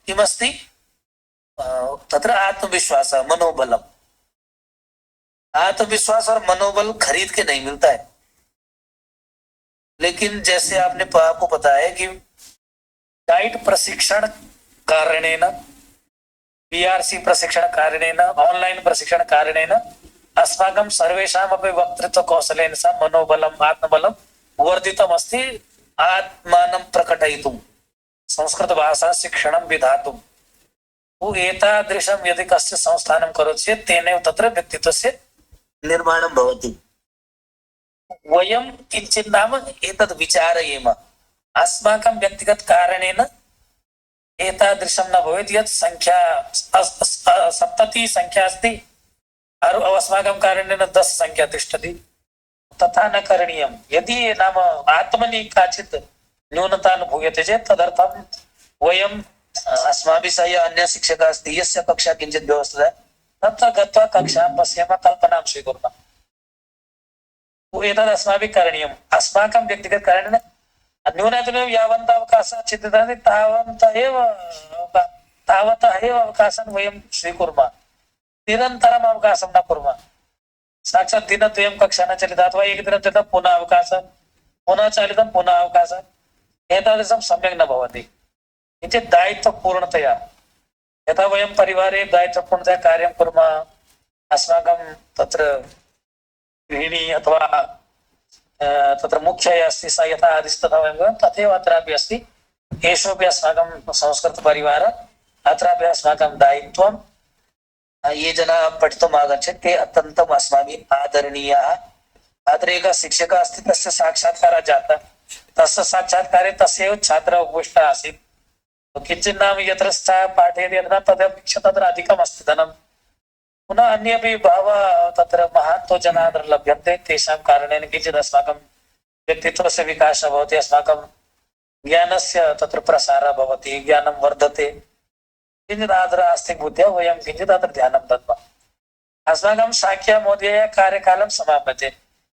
किमस्ति तत्र आत्मविश्वास मनोबलम आत्मविश्वास और मनोबल खरीद के नहीं मिलता है लेकिन जैसे आपको पता है कि डाइट प्रशिक्षण कारणेन पीआरसी प्रशिक्षण कारणेन ऑनलाइन प्रशिक्षण कारणेन अस्माकं सर्वेषामपि वक्तृत्व कौशलेन सह मनोबलम् आत्मबलं वर्धितम् अस्ति आत्मानं प्रकटयितुं संस्कृतभाषा शिक्षणं विधातुं एतादृशं यदि कस्य संस्थानं करोति चेत् तेनैव तत्र व्यक्तित्वस्य निर्माणं भवति वयं किञ्चित् नाम एतद् विचारयेम अस्माकं व्यक्तिगत कारणेन एतादृशं न भवेत् यत् संख्या 70 संख्या अस्ति अस्माकं कारणेन 10 संख्या तिष्ठति तथा न करणीयं यदि नाम आत्मनि काचित् न्यूनता अनुभूयते चेत् तदर्थं वयं अस्माभिः सह अन्य शिक्षकः अस्ति यस्य कक्षा किञ्चित् व्यवस्थिता तत्र गत्वा कक्षां पश्यामः कल्पनां स्वीकुर्मः एतद् अस्माभिः करणीयम् अस्माकं व्यक्तिगत कारणेन न्यूनातिन्यूनं यावन्तः अवकाशः चिन्तितः तावतः एव अवकाशं वयं स्वीकुर्मः निरन्तरम् अवकाशं न कुर्मः साक्षात् दिनद्वयं कक्षा न चलिता अथवा एकदिनं चलितं पुनः अवकाशः पुनः चलितं पुनः अवकाशः एतादृशं सम्यक् न भवति किञ्चित् दायित्वपूर्णतया यथा वयं परिवारे दायित्वपूर्णतया कार्यं कुर्मः अस्माकं तत्र गृहिणी अथवा तत्र मुख्यः अस्ति स यथा आदिश तथा वयं तथैव अत्रापि अस्ति एषोपि अस्माकं संस्कृतपरिवारः अत्रापि अस्माकं दायित्वं ये जनाः पठितुम् आगच्छन्ति ते अत्यन्तम् अस्माभिः आदरणीयाः अत्र एकः शिक्षकः अस्ति तस्य साक्षात्कारः जातः तस्य साक्षात्कारे तस्यैव छात्रः उपविष्टः आसीत् किञ्चित् नाम यत्र सः पाठयति अधुना तदपेक्षया तत्र अधिकम् अस्ति धनं पुनः अन्येपि बहवः तत्र महान्तो जनाः अत्र लभ्यन्ते तेषां कारणेन किञ्चित् अस्माकं व्यक्तित्वस्य विकासः भवति अस्माकं ज्ञानस्य तत्र प्रसारः भवति ज्ञानं वर्धते किञ्चित् अत्र आस्तिकबुद्ध्या वयं किञ्चित् अत्र ध्यानं दद्मः अस्माकं शाख्या महोदयः कार्यकालं समाप्यते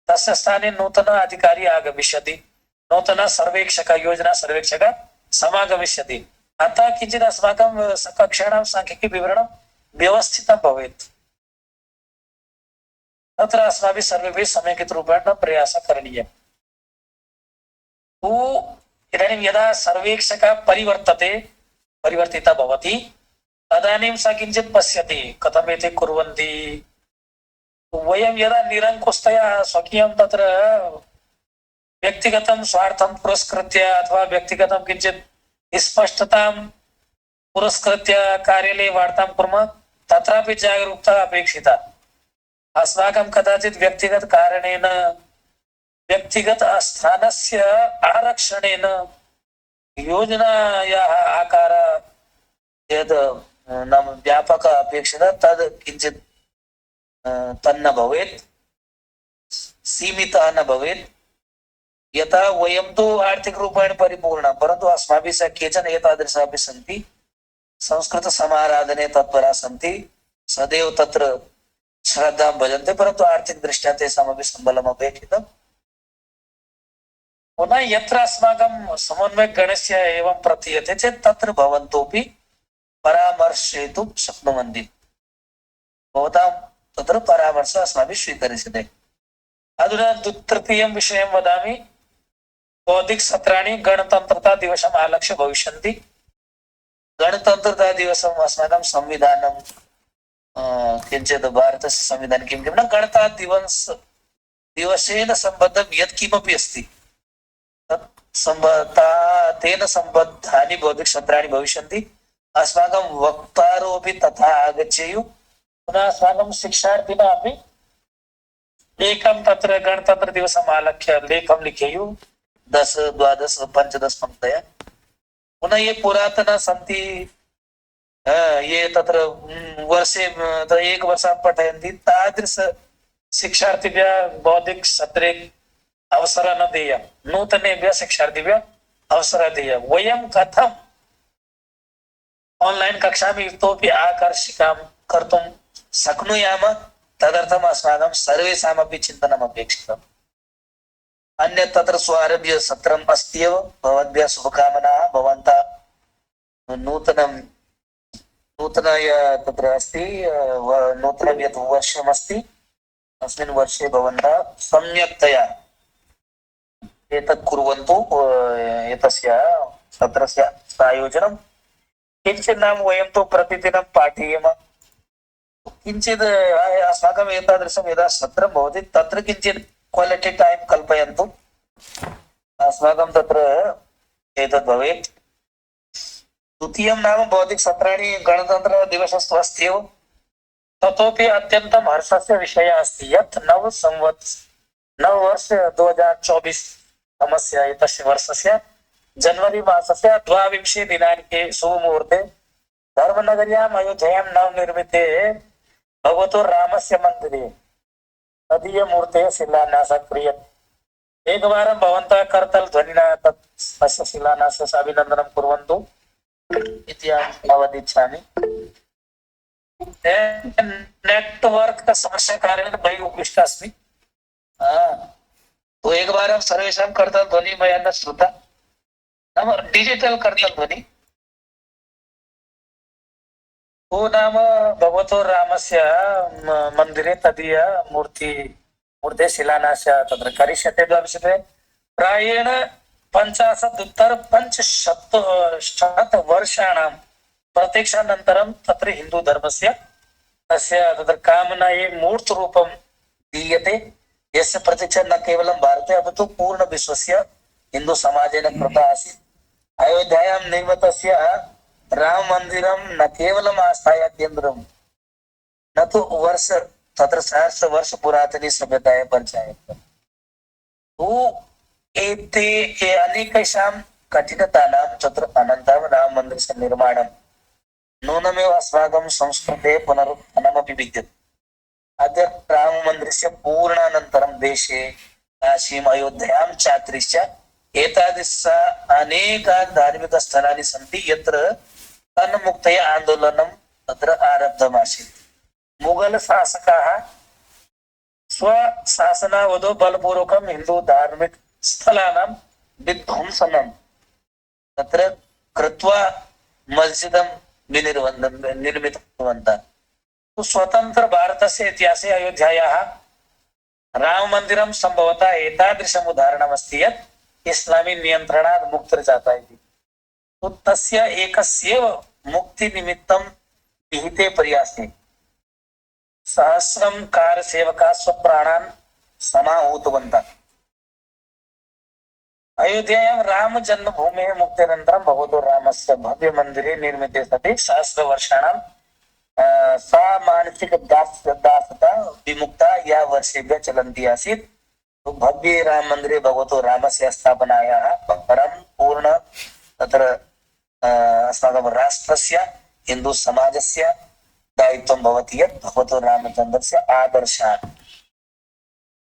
तस्य स्थाने नूतन अधिकारी आगमिष्यति नूतन सर्वेक्षक योजना सर्वेक्षक समागमिष्यति अतः किञ्चित् अस्माकं कक्षाणां सांख्यिकी विवरणं व्यवस्थितं भवेत् तत्र अस्माभिः सर्वेभिः समेकितरूपेण प्रयासः करणीयः इदानीं यदा सर्वेक्षकः परिवर्तितः भवति तदानीं सः किञ्चित् पश्यति कथम् एते कुर्वन्ति वयं यदा निरङ्कुशतया स्वकीयं तत्र व्यक्तिगतं स्वार्थं पुरस्कृत्य अथवा व्यक्तिगतं किञ्चित् स्पष्टतां पुरस्कृत्य कार्यालये वार्तां कुर्मः तत्रापि जागरूकता अपेक्षिता। अस्माकं कदाचित् व्यक्तिगत कारणेन व्यक्तिगत स्थानस्य आरक्षणेन योजनायाः आकार यद् नाम व्यापक अपेक्षिता तद् किञ्चित् तन्न भवेत्, सीमितः न भवेत्। यथा वयं तु आर्थिकरूपेण परिपूर्णः, परन्तु अस्माभिः सह केचन एतादृशाः अपि सन्ति, संस्कृतसमाराधने तत्पराः सन्ति, सदैव तत्र श्रद्धां भजन्ते, परन्तु आर्थिकदृष्ट्या तेषामपि सम्बलम् अपेक्षितम्। पुनः यत्र अस्माकं समन्वयगणस्य एवं प्रतीयते चेत् तत्र भवन्तोऽपि परामर्शयितुं शक्नुवन्ति। भवतां तत्र परामर्शः अस्माभिः स्वीकरिष्यते। अधुना तृतीयं विषयं वदामि। बौद्धिकसत्राणि गणतन्त्रतादिवसम् आलक्ष्य भविष्यन्ति। गणतन्त्रतादिवसम् अस्माकं संविधानं किञ्चित् भारतस्य संविधाने किं किं न दिवसेन सम्बद्धं यत्किमपि अस्ति तेन सम्बद्धानि बौद्धिकसत्राणि भविष्यन्ति। अस्माकं वक्तारोऽपि तथा आगच्छेयुः। पुनः अस्माकं शिक्षार्थिनः अपि एकं तत्र गणतन्त्रदिवसम् आलक्ष्य लेखं लिखेयुः 10, 12, 15 पंक्तयः। पुनः ये पुरातन सन्ति, ये तत्र वर्षे एकवर्षं पठयन्ति, तादृश शिक्षार्थिभ्यः बौद्धिकसत्रे अवसरः न देयः। नूतनेभ्यः शिक्षार्थिभ्यः अवसरः देयः। वयं कथम् ऑनलाइन कक्षामि इतोपि आकर्षिकां कर्तुं शक्नुयाम, तदर्थम् अस्माकं सर्वेषामपि चिन्तनम् अपेक्षितम्। अन्यत् तत्र स्वारभ्य सत्रम् अस्ति एव। भवद्भ्यः शुभकामनाः। भवन्तः नूतनं तत्र अस्ति, नूतनं यत् वर्षमस्ति अस्मिन् वर्षे भवन्तः सम्यक्तया एतत् कुर्वन्तु। एतस्य सत्रस्य आयोजनं किञ्चित् नाम वयं तु प्रतिदिनं पाठेयम्। किञ्चित् अस्माकम् एतादृशं यदा सत्रं भवति तत्र किञ्चित् क्वालिटी टैम् कल्पयन्तु। अस्माकं तत्र एतद् भवेत्। द्वितीयं नाम बौद्धिकसत्राणि गणतन्त्रदिवसस्तु अस्ति एव। ततोपि अत्यन्तं हर्षस्य विषयः अस्ति यत् नववर्ष 2024 तमस्य एतस्य वर्षस्य जनवरी मासस्य 22 दिनाङ्के शुभमुहूर्ते धर्मनगर्याम् अयोध्यायां नवनिर्मिते भगवतो रामस्य मन्दिरे तदीयमूर्तेः शिलान्यासः क्रियते। एकवारं भवन्तः करतलध्वनिना तस्य शिलान्यासस्य अभिनन्दनं कुर्वन्तु इति अहं वदिष्यामि। नेटवर्क समस्या कारणेन बहिः उपविष्टः अस्मि। तो एकवारं सर्वेषां करतलध्वनिः मया न श्रुता, नाम डिजिटल करतलध्वनिः। तो नाम भगवतो रामस्य मन्दिरे तदीय मूर्ते शिलान्यासः तत्र करिष्यते। भविष्यति प्रायेण 50-उत्तर-500 वर्षाणां प्रतीक्षानन्तरं तत्र हिन्दूधर्मस्य तस्य तत्र कामनायै मूर्तरूपं दीयते, यस्य प्रतीक्षा न केवलं भारते अपितु पूर्ण विश्वस्य हिन्दुसमाजेन कृता आसीत्। अयोध्यायां निर्मितस्य राममन्दिरं न केवलम् आस्थाया केन्द्रं, न तु तत्र सहस्रवर्ष पुरातनी सभ्यतायै परिचायकम्। एते अनेकेषां कठिनतानां तत्र अनन्तरं राममन्दिरस्य निर्माणं नूनमेव अस्माकं संस्कृते पुनरुत्थानमपि विद्यते। अद्य राममन्दिरस्य पूर्णानन्तरं देशे काशीम् अयोध्यां चात्रिश्च एतादृश अनेकानि धार्मिकस्थलानि सन्ति यत्र तन्मुक्तया आन्दोलनं तत्र आरब्धमासीत्। मुगल शासकाः स्वशासनावधौ बलपूर्वकं हिन्दू धार्मिक स्थलानां विध्वंसनं तत्र कृत्वा मस्जिदं निर्मितवन्तः। तो स्वतंत्र भारतस्य इतिहासे अयोध्यायाः राममन्दिरं सम्भवतः एतादृशम् उदाहरणमस्ति यत् इस्लामी नियन्त्रणात् मुक्तिर्जाता इति। तो तस्य एकस्यैव मुक्तिनिमित्तं विहिते प्रयासे सहस्रम कार सेवका स्वप्राणान् समाहूतवन्तः। अयोध्यायां राम जन्मभूमेः मुक्त्यनन्तरं भगवतो रामस्य भव्य मन्दिरे निर्मिते सति सहस्रवर्षाणां सा मानसिक दासता विमुक्ता या वर्षेभ्यः चलन्ती आसीत्। तो भव्य राम मंदिरे भगवतो रामस्य स्थापनायाः परं पूर्ण तत्र अस्माकं राष्ट्रस्य हिन्दू समाजस्य दायित्वं भवति यत् भगवतो रामचन्द्रस्य आदर्शात्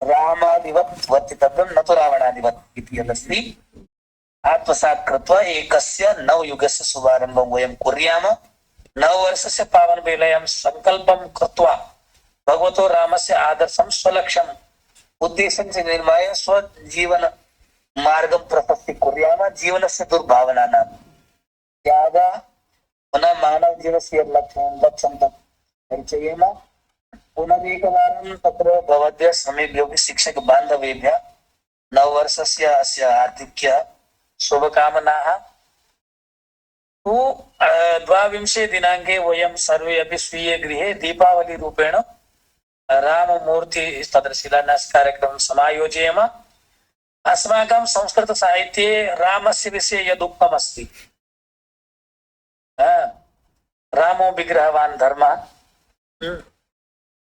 रामादिवत् वर्तितव्यं न तु रावणादिवत् इति यदस्ति आत्मसात् कृत्वा एकस्य नवयुगस्य शुभारम्भं वयं कुर्याम। नववर्षस्य पावनवेलायां सङ्कल्पं कृत्वा भगवतो रामस्य आदर्शं स्वलक्ष्यम् उद्देश्यं च निर्माय स्वजीवन मार्गं प्रशस्ति कुर्याम। जीवनस्य दुर्भावनानां त्यागः पुनः मानव जीवस्य लक्ष्यं परिचयेम। पुनरेकवारं तत्र भवद्भ्यः समेभ्योऽपि शिक्षक बान्धवेभ्यः नववर्षस्य अस्य हार्दिक्य शुभकामनाः। तो 22 दिनाङ्के वयं सर्वे अपि स्वीय गृहे दीपावली रूपेण राममूर्ति तत्र शिलान्यास कार्यक्रमं समायोजयेम। अस्माकं संस्कृत साहित्ये रामस्य विषये यदुक्तम् अस्ति रामो विग्रहवान् धर्मः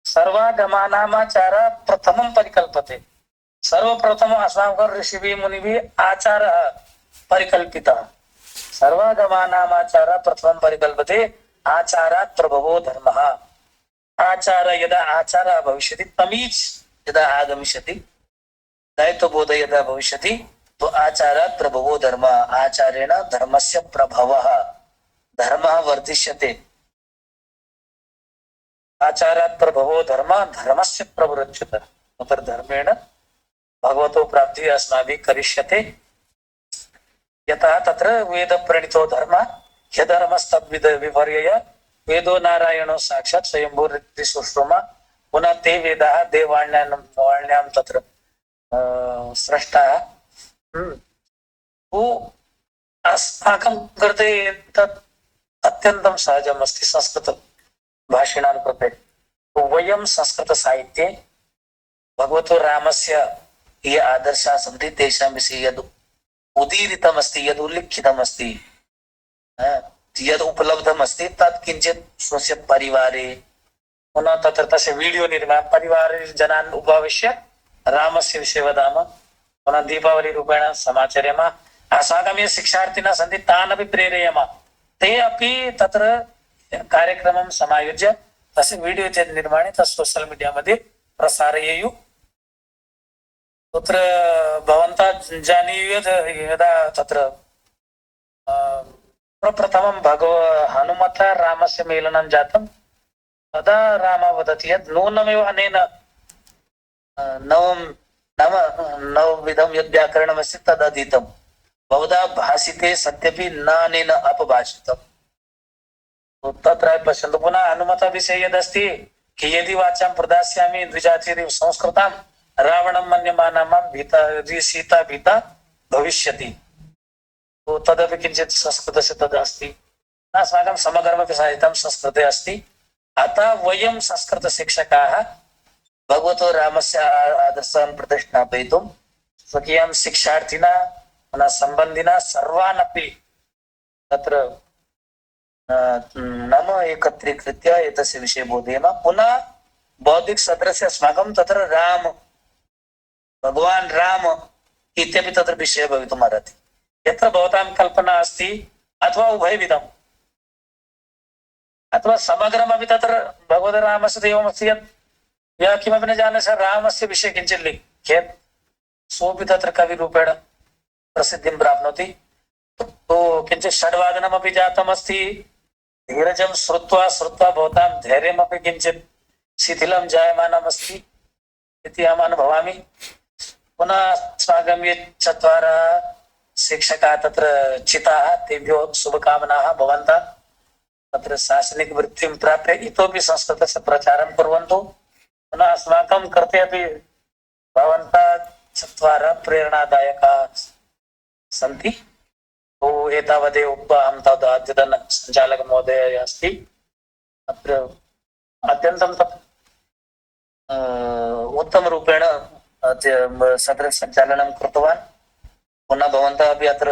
सर्वागमानामाचारः प्रथमं परिकल्पते। सर्वप्रथमम् अस्माकं ऋषिभिः मुनिभिः आचारः परिकल्पितः। सर्वागमानामाचारः प्रथमं परिकल्पते आचारात् प्रभवो धर्मः। आचार यदा आचारः भविष्यति तमीज यदा आगमिष्यति दायित्वबोधः यदा भविष्यति तो आचारात् प्रभवो धर्मः। आचारेण धर्मस्य प्रभवः धर्मः वर्धिष्यते। आचारात् प्रभवो धर्मः धर्मस्य प्रवृज्यते। तत्र धर्मेण भगवतो प्राप्तिः अस्माभिः करिष्यते। यतः तत्र वेद प्रणीतो धर्मः ह्यधर्मस्तद्विद विपर्यय वेदो नारायणो साक्षात् स्वयंभूरिसुष्टुमा पुनः ते वेदाः देवाण्यां तत्र स्रष्टाः। वो अस्माकं कृते तत् अत्यन्तं सहजम् अस्ति संस्कृत भाषिणां कृते। तो वयं संस्कृत साहित्ये भगवतो रामस्य ये आदर्शाः सन्ति तेषां विषये यद् उदीरितम् अस्ति यद् उल्लिखितम् अस्ति यद् उपलब्धम् अस्ति तत् किञ्चित् स्वस्य परिवारे पुनः तत्र तस्य वीडियो निर्माण परिवारे जनान् उपविश्य रामस्य विषये वदामः। पुनः दीपावली रूपेण समाचरेम। अस्माकं ये शिक्षार्थिनः सन्ति तान् अपि प्रेरयामः। ते अपि तत्र कार्यक्रमं समायोज्य तस्य वीडियो च निर्माणे तत् सोशल मीडिया मध्ये प्रसारयेयुः। तत्र भवन्तः जानीयुः यदा तत्र प्रप्रथमं हनुमता रामस्य मेलनं जातं तदा रामः वदति यत् नूनमेव अनेन नवविधं यद् व्याकरणमस्ति तदधीतं बहुधा भाषिते सत्यपि न अनेन अपभाषितम्। तत्र पश्यन्तु पुनः हनुमता विषये यदस्ति कि यदि वाचां प्रदास्यामि द्विजातिरिव संस्कृतां रावणं मन्यमाना मां भीता सीता भीता भविष्यति। तो तदपि किञ्चित् संस्कृतस्य तदस्ति। अस्माकं समग्रमपि साहित्यं संस्कृते अस्ति। अतः वयं संस्कृतशिक्षकाः भगवतो रामस्य आदर्शान् प्रतिष्ठापयितुं स्वकीयां शिक्षार्थिना पुनः सम्बन्धिना सर्वान् अपि तत्र नाम एकत्रीकृत्य एतस्य विषये बोधयेम। पुनः बौद्धिक सदृशस्य अस्माकं तत्र राम भगवान् राम इत्यपि तत्र विषयः भवितुम् अर्हति। यत्र भवतां कल्पना अस्ति अथवा उभयविधम् अथवा समग्रमपि तत्र भगवतो रामस्य एवमस्ति यत् यः किमपि न जाने सः रामस्य विषये किञ्चित् लिखेत् सोऽपि तत्र कविरूपेण प्रसिद्धिं प्राप्नोति। तो किञ्चित् षड्वादनमपि जातमस्ति। धीरजं श्रुत्वा श्रुत्वा भवतां धैर्यमपि किञ्चित् शिथिलं जायमानमस्ति इति अहम् अनुभवामि। पुनः अस्माकं ये चत्वारः शिक्षकाः तत्र चिताः तेभ्यो शुभकामनाः। भवन्तः तत्र शासनिक वृत्तिं प्राप्य इतोपि संस्कृतस्य प्रचारं कुर्वन्तु। पुनः अस्माकं कृते अपि भवन्तः चत्वारः प्रेरणादायकाः सन्ति। तो एतावदेव उक्त्वा अहं तद् अद्यतन सञ्चालकमहोदयः अस्ति अत्र अत्यन्तं तत् उत्तमरूपेण सत्रसञ्चालनं कृतवान्। पुनः भवन्तः अपि अत्र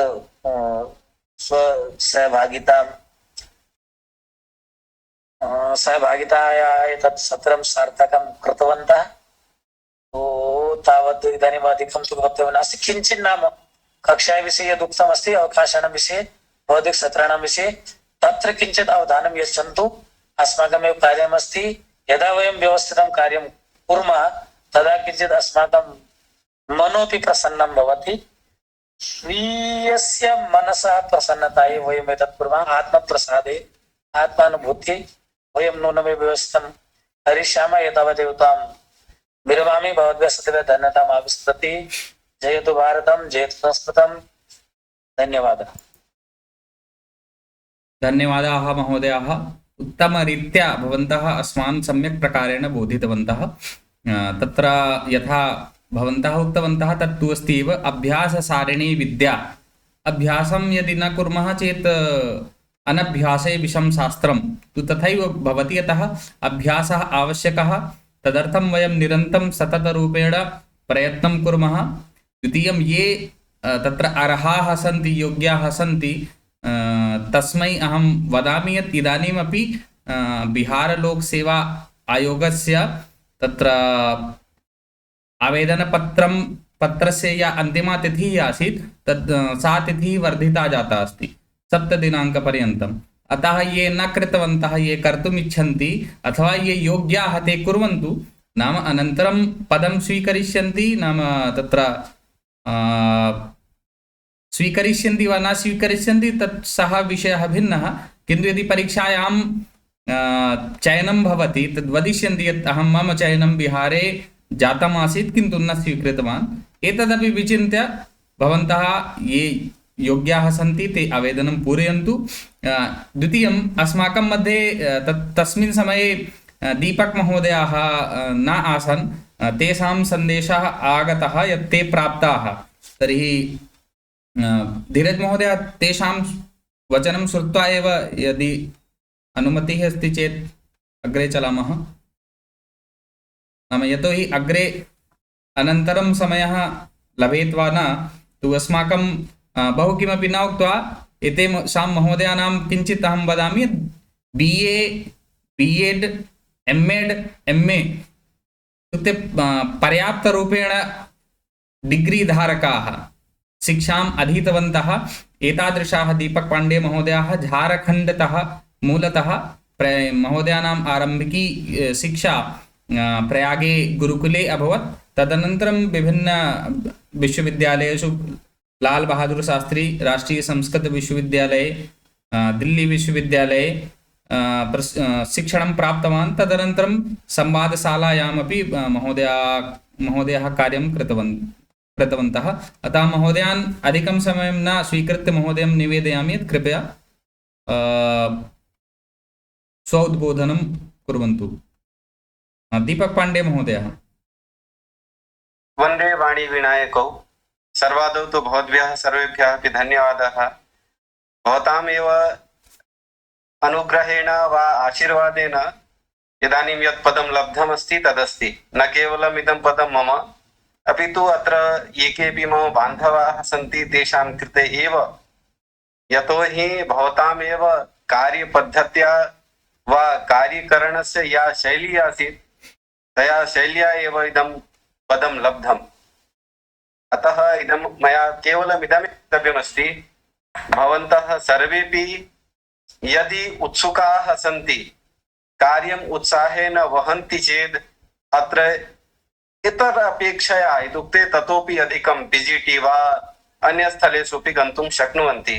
सहभागिताया एतत् सत्रं सार्थकं कृतवन्तः। तावत् इदानीम् अधिकं तु वक्तव्यं नास्ति। किञ्चित् नाम कक्षाविषये यदुक्तमस्ति अवकाशानां विषये भौतिकसत्राणां विषये तत्र किञ्चित् अवधानं यच्छन्तु। अस्माकमेव कार्यमस्ति। यदा वयं व्यवस्थितं कार्यं कुर्मः तदा किञ्चित् अस्माकं मनोऽपि प्रसन्नं भवति। स्वीयस्य मनसः प्रसन्नतायै वयम् एतत् कुर्मः। आत्मप्रसादे आत्मानुभूति वयं नूनमेव व्यवस्थितं करिष्यामः। एतावदेव तां विरमामि। भवद्भ्यः सदैव धन्यताम् आविष्कृति। जयतु भारतं, जयतु संस्कृतं। धन्यवादः। धन्यवादाः महोदयाः। उत्तमरीत्या भवन्तः अस्मान् सम्यक् प्रकारेण बोधितवन्तः। तत्र यथा भवन्तः उक्तवन्तः तत्तु अस्ति एव अभ्याससारिणी विद्या। अभ्यासं यदि न कुर्मः चेत् अनभ्यासे विषं शास्त्रं तु तथैव भवति। अतः अभ्यासः आवश्यकः। तदर्थं वयं निरन्तं सततरूपेण प्रयत्नं कुर्मः। द्वितीयं ये तत्र अर्हाः सन्ति, योग्याः सन्ति, तस्मै अहं वदामि यत् इदानीमपि बिहारलोकसेवा आयोगस्य तत्र पत्रस्य या अन्तिमा तिथिः आसीत् तत् सा तिथिः वर्धिता जाता अस्ति 7 दिनाङ्कपर्यन्तम्। अतः ये न कृतवन्तः, ये कर्तुम् इच्छन्ति अथवा ये योग्याः ते कुर्वन्तु। नाम अनन्तरं पदं स्वीकरिष्यन्ति, नाम तत्र स्वीकरिष्यन्ति वा न स्वीकरिष्यन्ति तत् सः विषयः भिन्नः। किन्तु यदि परीक्षायां चयनं भवति तद् वदिष्यन्ति यत् अहं मम चयनं बिहारे जातमासीत् किन्तु न स्वीकृतवान्। एतदपि विचिन्त्य भवन्तः ये योग्याः सन्ति ते आवेदनं पूरयन्तु। द्वितीयम् अस्माकं मध्ये तस्मिन् समये दीपक महोदयाः न आसन्। तेषां सन्देशः आगतः यत् ते प्राप्ताः। तर्हि धीरज महोदय तेषां वचनं श्रुत्वा एव यदि अनुमतिः अस्ति चेत् अग्रे चलामः। नाम यतोहि अग्रे अनन्तरं समयः लभेत् वा न तु अस्माकं बहु किमपि न उक्त्वा एतेषां महोदयानां किञ्चित् अहं वदामि। BA, B.Ed, M.Ed, M.A इत्युक्ते पर्याप्तरूपेण डिग्री धारकाः शिक्षाम् अधीतवन्तः एतादृशाः दीपक पाण्डे महोदयाः झारखण्डतः मूलतः महोदयानाम् आरम्भिकी शिक्षा प्रयागे गुरुकुले अभवत्। तदनन्तरं विभिन्न विश्वविद्यालयेषु लाल बहादुर शास्त्री राष्ट्रीय संस्कृत विश्वविद्यालये, दिल्ली विश्वविद्यालये शिक्षणं प्राप्तवान्। तदनन्तरं संवादशालायामपि महोदयाः कार्यं कृतवन्तः। अतः महोदयान् अधिकं समयं न स्वीकृत्य महोदयं निवेदयामि यत् कृपया स्वोद्बोधनं कुर्वन्तु। दीपक पाण्डे महोदयः। वन्दे वाणी विनायकौ। सर्वादौ तु भवद्भ्यः सर्वेभ्यः अपि धन्यवादः। भवतामेव अनुग्रहेण वा आशीर्वादेन इदानीं यत् पदं लब्धमस्ति तदस्ति। न केवलम् इदं पदं मम, अपि तु अत्र ये केऽपि मम बान्धवाः सन्ति तेषां कृते एव। यतोहि भवतामेव कार्यपद्धत्या वा कार्यकरणस्य या शैली आसीत् तया शैल्या एव इदं पदं लब्धम्। अतः इदं मया केवलम् इदमेव वक्तव्यमस्ति, भवन्तः सर्वेपि यदि उत्सुकाः सन्ति, कार्यम् उत्साहेन वहन्ति चेत् अत्र इतर अपेक्षया इत्युक्ते ततोपि अधिकं PGT वा अन्यस्थलेषु गन्तुं शक्नुवन्ति।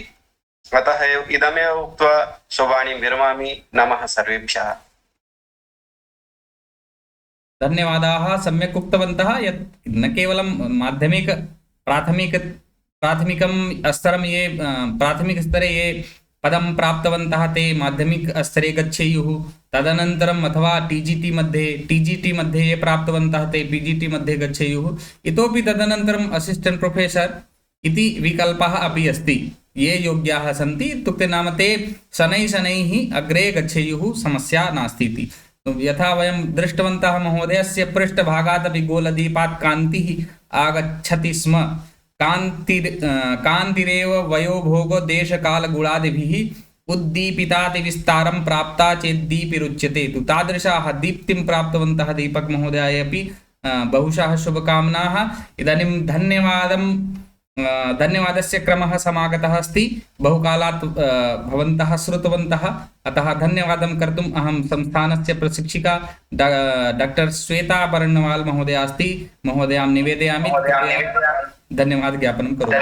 अतः इदमेव उक्त्वा स्ववाणीं विरमामि। नमः सर्वेभ्यः। धन्यवादाः। सम्यक् उक्तवन्तः यत् न केवलं प्राथमिकं स्तरं ये प्राथमिकस्तरे ये पदं प्राप्तवन्तः ते माध्यमिक स्तरे गच्छेयुः। तदनन्तरम् अथवा TGT मध्ये ये प्राप्तवन्तः ते PGT मध्ये गच्छेयुः। इतोपि तदनन्तरम् असिस्टेण्ट् प्रोफेसर् इति विकल्पः अपि अस्ति। ये योग्याः सन्ति इत्युक्ते नाम ते शनैः अग्रे गच्छेयुः, समस्या नास्ति इति। यथा वयं दृष्टवन्तः महोदयस्य पृष्ठभागादपि गोलदीपात् कान्तिः आगच्छति स्म। कान्तिरेव वयोभोगो देशकालगुणादिभिः उद्दीपिताति विस्तारं प्राप्ता चेद्दीपिरुच्यते। तु तादृशाः दीप्तिं प्राप्तवन्तः दीपक महोदयाय अपि बहुशः शुभकामनाः। इदानीं धन्यवादस्य क्रमः समागतः अस्ति। बहुकालात् भवन्तः श्रुतवन्तः, अतः धन्यवादं कर्तुम् अहं संस्थानस्य प्रशिक्षिका डॉक्टर श्वेता बर्णवाल महोदया अस्ति, महोदयां निवेदयामि धन्यवाद ज्ञापनं करोमि।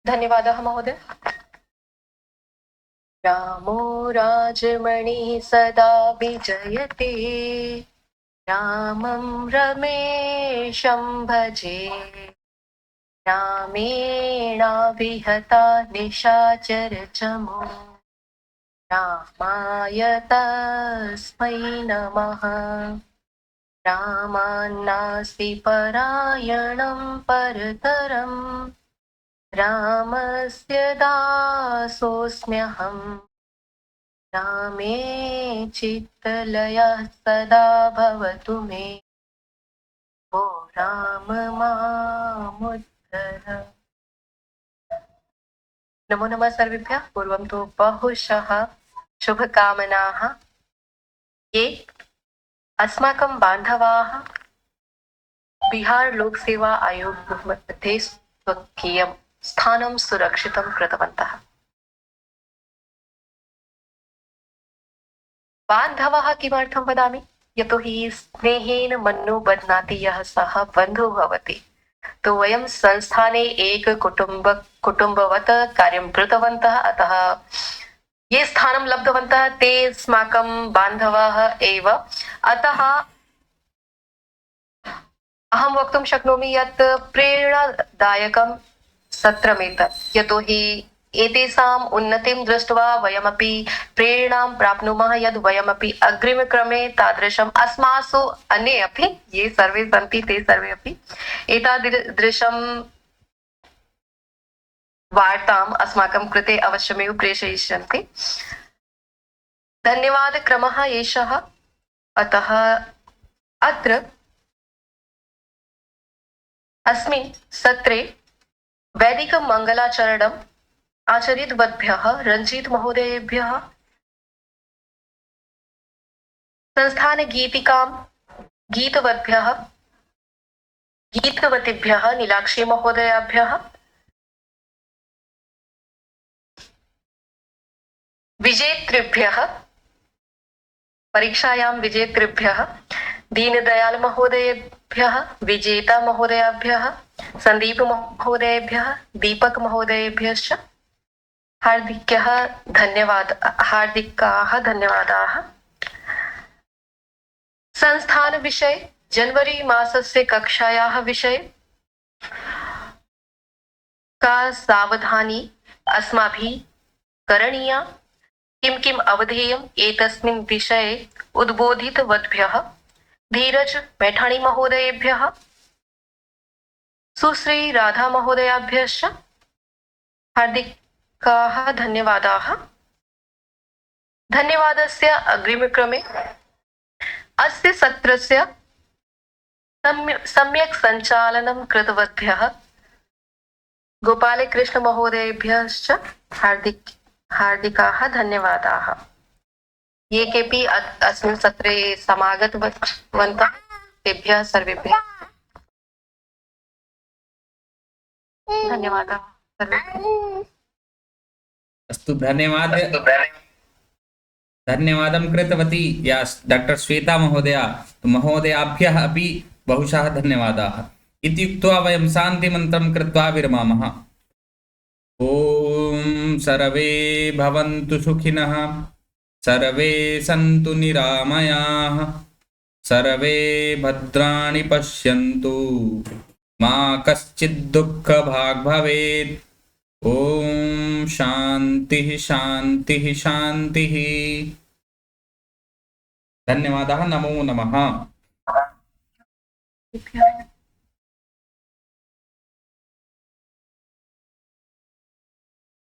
धन्यवादः महोदय। रामो राजमणिः सदा विजयते, रामं रमेशं भजे, रामेणाभिहता निशाचरचमो, रामाय तस्मै नमः। रामान्नास्ति परायणं परतरम्, रामस्य दासोऽस्म्यहम्। रामे चित्तलयः सदा भवतु मे, ओ राम मामुद्धर। नमो नमः सर्वेभ्यः। पूर्वं तु बहुशः शुभकामनाः। ये अस्माकं बान्धवाः बिहार लोक सेवा आयोग मध्ये स्वकीयं स्थानं सुरक्षितं कृतवन्तः। बान्धवः किमर्थं वदामि? यतोहि स्नेहेन मन्नो बध्नाति यः सः बन्धुः भवति। तो वयं संस्थाने एक कुटुम्बवत् कार्यं कृतवन्तः, अतः ये स्थानं लब्धवन्तः ते अस्माकं बान्धवाः एव। अतः अहं वक्तुं शक्नोमि यत् प्रेरणादायकं सत्रमेतत्, यतोहि एतेषाम् उन्नतिं दृष्ट्वा वयमपि प्रेरणां प्राप्नुमः यद् वयमपि अग्रिमक्रमे तादृशम् अस्मासु अन्ये अपि ये सर्वे सन्ति ते सर्वे अपि एतादृशं वार्ताम् अस्माकं कृते अवश्यमेव प्रेषयिष्यन्ति। धन्यवादक्रमः एषः। अतः अत्र अस्मिन् सत्रे वैदिकमङ्गलाचरणम् आचरितवद्भ्यः रञ्जित महोदयेभ्यः, संस्थानगीतिकां गीतवद्भ्यः गीतवतीभ्यः नीलाक्षी महोदयाभ्यः, विजेतृभ्यः परीक्षायां विजेतृभ्यः दीनदयाल महोदयेभ्यः, विजेता महोदयाभ्यः, संदीप महोदयेभ्यः, दीपक महोदयेभ्यश्च हार्दिकाः धन्यवादाः। संस्थान विषये जनवरी मासस्य कक्षायाः विषये का सावधानी अस्माभिः करणीया, किं किम् अवधेयम् एतस्मिन् विषये उद्बोधितवद्भ्यः धीरज मैठाणी महोदयेभ्यः, सुश्री राधा महोदयाभ्यश्च हार्दिकाः धन्यवादाः। धन्यवादस्य अग्रिमक्रमे अस्य सत्रस्य सम्यक् सञ्चालनं कृतवद्भ्यः गोपालकृष्ण महोदयेभ्यश्च हार्दिकाः धन्यवादाः। ये केपि अस्मिन् सत्रे समागतवन्तः तेभ्यः सर्वेभ्यः धन्यवादाः। अस्तु, धन्यवादं कृतवती या डॉक्टर श्वेता महोदया, महोदयाभ्यः अपि बहुशः धन्यवादाः। इति उक्त्वा वयं शान्तिमन्त्रं कृत्वा विरमामः। ॐ सर्वे भवन्तु सुखिनः, सर्वे सन्तु निरामयाः, सर्वे भद्राणि पश्यन्तु, मा कश्चित् दुःखभाग् भवेत्। ओम शांतिः शांतिः शांतिः। धन्यवादाः। नमो नमः।